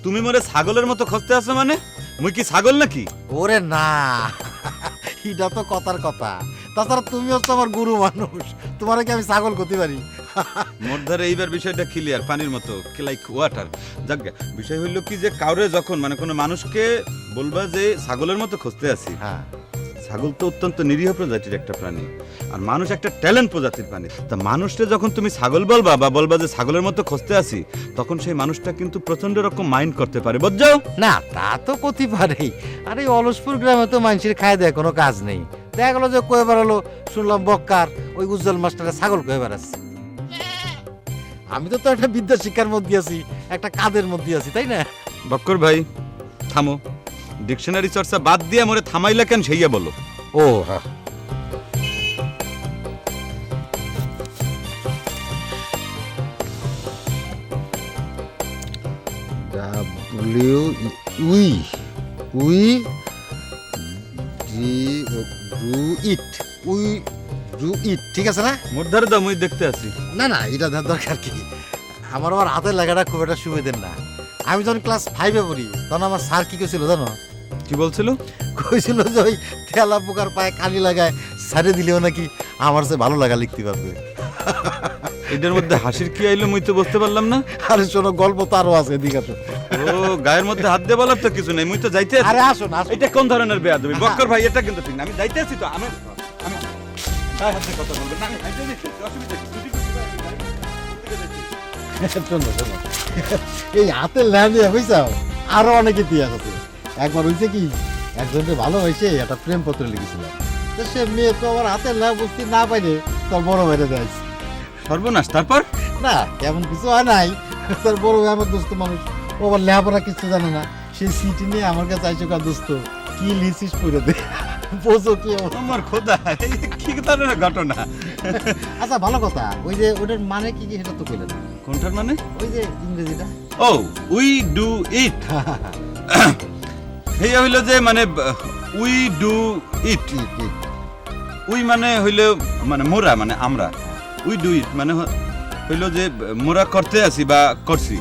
তুমি মোরে ছাগলের মতো খুঁজতে আসো? মানে মুই কি ছাগল নাকি? ওরে না, এটা তো কথার কথা। তাছাড়া তুমি হচ্ছে আমার গুরু মানুষ, তোমারে কি আমি ছাগল করতে পারি? মোর ধারে এইবার বিষয়টা ক্লিয়ার, পানির মতো লাইক ওয়াটার। যাক গে, বিষয় হইলো কি যে কাউরে যখন মানে কোনো মানুষকে বলবা যে ছাগলের মতো খুঁজতে আছি, হ্যাঁ, ছাগল তো অত্যন্ত নিরীহ প্রজাতির একটা প্রাণী, আর মানুষ একটা ট্যালেন্ট প্রজাতির প্রাণী। তা মানুষটা যখন তুমি ছাগল বলবা বা বলবা যে ছাগলের মতো খুঁজতে আছি, তখন সেই মানুষটা কিন্তু প্রচন্ড রকম মাইন্ড করতে পারে, বুঝছো? না তা তো করতে পারেই। আর এই অলসপুর গ্রামে তো মানুষের খায় দেয় কোনো কাজ নেই। দেখা গেলো যে কয়ে বেড়ালো, শুনলাম বক্কার ওই উজ্জ্বল মাস্টারে ছাগল কয়ে বেড়াচ্ছে। আমি তো একটা বিদ্যা শিক্ষার মধ্যে আছি, একটা কাদের মধ্যে আছি, তাই না? বক্কর ভাই থামো, ডিকশনারি চর্চা বাদ দিয়ে মোরে থামাইলা কেন সেইয়া বলো। ও হ্যাঁ, W we we D do it, we do it, ঠিক আছে না? মোর ধারে দাও, মুই দেখতে আছি। না না, এটা দরকার কি? আমার হাতের লেখাটা খুব একটা সুবিধের না। আমি যখন ক্লাস 5-এ পড়ি তখন আমার স্যার কি কইছিল জানো? কি বলছিল? কইছিল যে ওই তেলা পোকার পায়ে কালি লাগায় সারে দিলেও নাকি আমার সে ভালো লাগা লিখতে পারবে। এটার মধ্যে হাসির কি আইলো মুই তো বুঝতে পারলাম না। আরে শোনো, গল্প তো আরো আছে, এদিকে আসো। ও গায়ের মধ্যে হাত দিয়ে বলার তো কিছু নেই, মুই তো যাইতে আছি। আরে আসুন আসুন। এটা কোন ধরনের বেয়াদবি বক্কর ভাই? এটা কিন্তু ঠিক না, আমি যাইতে আছি তো। আমি আমি গায়ে হাতে কথা বলবেন না, আমি যাইতে আছি, অসুবিধা কি? ছুটি করতে পারি, শোনো শোনো, এই হাতের লেখা দিয়ে বুঝছো আরো অনেক ইতিহাস আছে। একবার হয়েছে কি, একজনকে ভালোবাসে একটা প্রেম পত্র লিখেছিলাম, তো সে মেয়ে তো আমার হাতের লেখা বুঝতে না পাইলে তোর বড় ভাইরে দেয়। সর্বনাশ। তারপর? না তেমন কিছু হয় নাই, তোর বড় ভাই আমার দোস্ত মানুষ, ও আবার লেখাপড়া কিছু জানে না, সেই সিটি নিয়ে আমার কাছে আইসো, কার দোস্ত কি লিখিস পড়ে দে, বোঝো কি আমার খোদা, এই কি ধরনের ঘটনা? আচ্ছা ভালো কথা, ওই যে ওটার মানে কি কি সেটা তো কইলে না। কোনটার মানে? ওই যে ইংরেজিটা। ও উই ডু ইট, এই হইল যে মানে উই ডু ইট। উই মানে হইল মানে মোরা, মানে আমরা। উই ডু ইট মানে হইল যে মোরা করতে আছি বা করছি।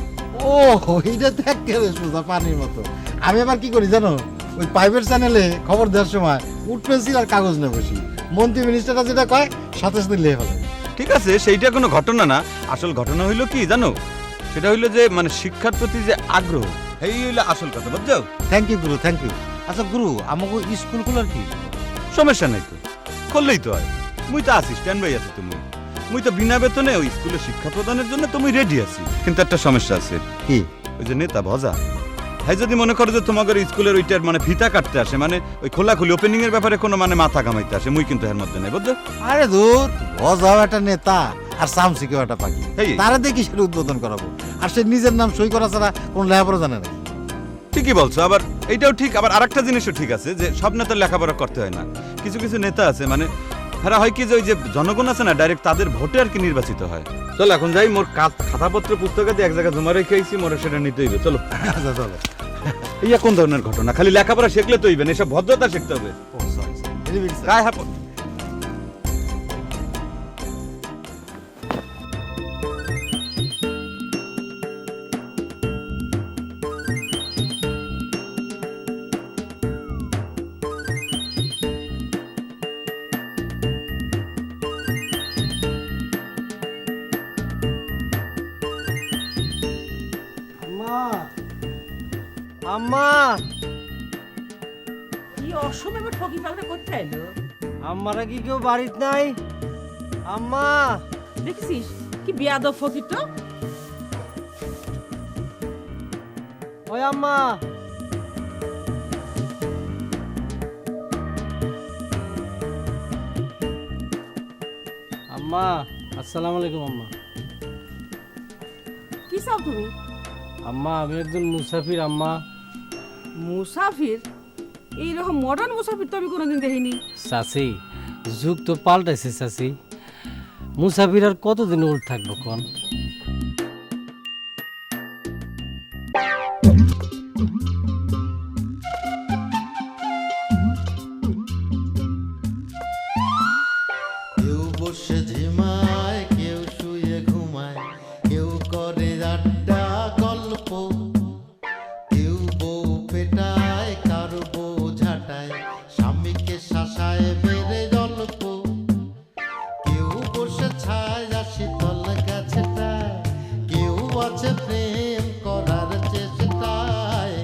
ও এইটা তো একেবারে সোজা পানির মতো। আমি আবার কি করি জানো, ওই প্রাইভেট চ্যানেলে খবর দেওয়ার সময় উড পেন্সিল আর কাগজ নিয়ে বসি, মন্ত্রী মিনিস্টাররা যেটা কয় সাথে সাথে লিখে ফেলে। ঠিক আছে, সেইটা কোনো ঘটনা না। আসল ঘটনা হইল কি জানো, সেটা হইল যে মানে শিক্ষার প্রতি যে আগ্রহ, এই হইল আসল কথা, বুঝছো? Thank you Guru, thank you. আচ্ছা গুরু, আমাকে স্কুল খোলার কি সমস্যা নাই তো, করলেই তো হয়। মুই তো আছি, স্ট্যান্ড বাই আছি। তুমি মুই তো বিনা বেতনে ওই স্কুলে শিক্ষা প্রদানের জন্য তুমি রেডি আছি। কিন্তু একটা সমস্যা আছে। কি? ওই যে নেতা ভজা, হ্যাঁ যদি মনে করো যে তোমাদের স্কুলের ওইটার মানে ফিতা কাটতে আসে, মানে ওই খোলাখুলি ওপেনিং এর ব্যাপারে কোনো মানে মাথা কামাইতে আসে, মুই কিন্তু এর মধ্যে নেই, বুঝছো? আরে দূর, ভজাও একটা নেতা আর সামসিকেও একটা পাখি। এই। তারা দেখি সেটা উদ্বোধন করাবো, আর সে নিজের নাম সই করা ছাড়া কোন লেখাপড়া জানে না। ঠিকই বলছো, আবার এইটাও ঠিক, আবার আরেকটা জিনিসও ঠিক আছে যে সব নেতার লেখাপড়া করতে হয় না। কিছু কিছু নেতা আছে মানে হ্যাঁ হয় কি যে ওই যে জনগণ আছে না, ডাইরেক্ট তাদের ভোটে আর কি নির্বাচিত হয়। চলো এখন যাই, মোর খাতাপত্র পুস্তকাতে এক জায়গায় জমা রেখে আইছি, মোর সেটা নিতে হইবে। চলো। আচ্ছা চলো। ইয়া কোন ধরনের ঘটনা? খালি লেখাপড়া শিখলে তো হইবে না, এসব ভদ্রতা শিখতে হবে। ও সরি সরি। গায়ে হাত আম্মা, কি অসময় আমার ঠকি পালটা করতে এলো? আম্মারা কি কেউ বাড়িত নাই? আম্মা, দেখছিস কি বিয়াদব ফকির তো? ওই আম্মা। আম্মা, আসসালামু আলাইকুম আম্মা। কি চাও তুমি? আম্মা আমি একজন মুসাফির আম্মা। মুসাফির? এইরকম মডার্ন মুসাফির তো আমি কোনোদিন দেখিনি। চাচি, যুগ তো পাল্টাইছে চাচি। মুসাফির আর কতদিন ওল্ড থাকবো কোন? কেউ বসে ঝিমায়, কেউ শুয়ে ঘুমায়, কেউ করে আড্ডা গল্প, কেউ বউ পেটায়, কারো বউ ঝাঁটায়, স্বামীকে শাসায় বেড়ে গল্প, কেউ বসে ছায় শীতল গাছটায়, কেউ আছে প্রেম করার চেষ্টায়,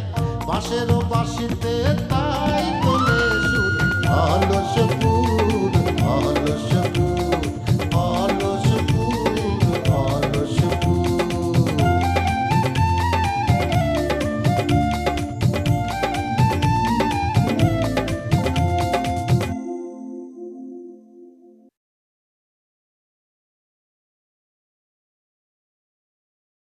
বাঁশেরও বাঁশিতে তাই তোলে সুর অলস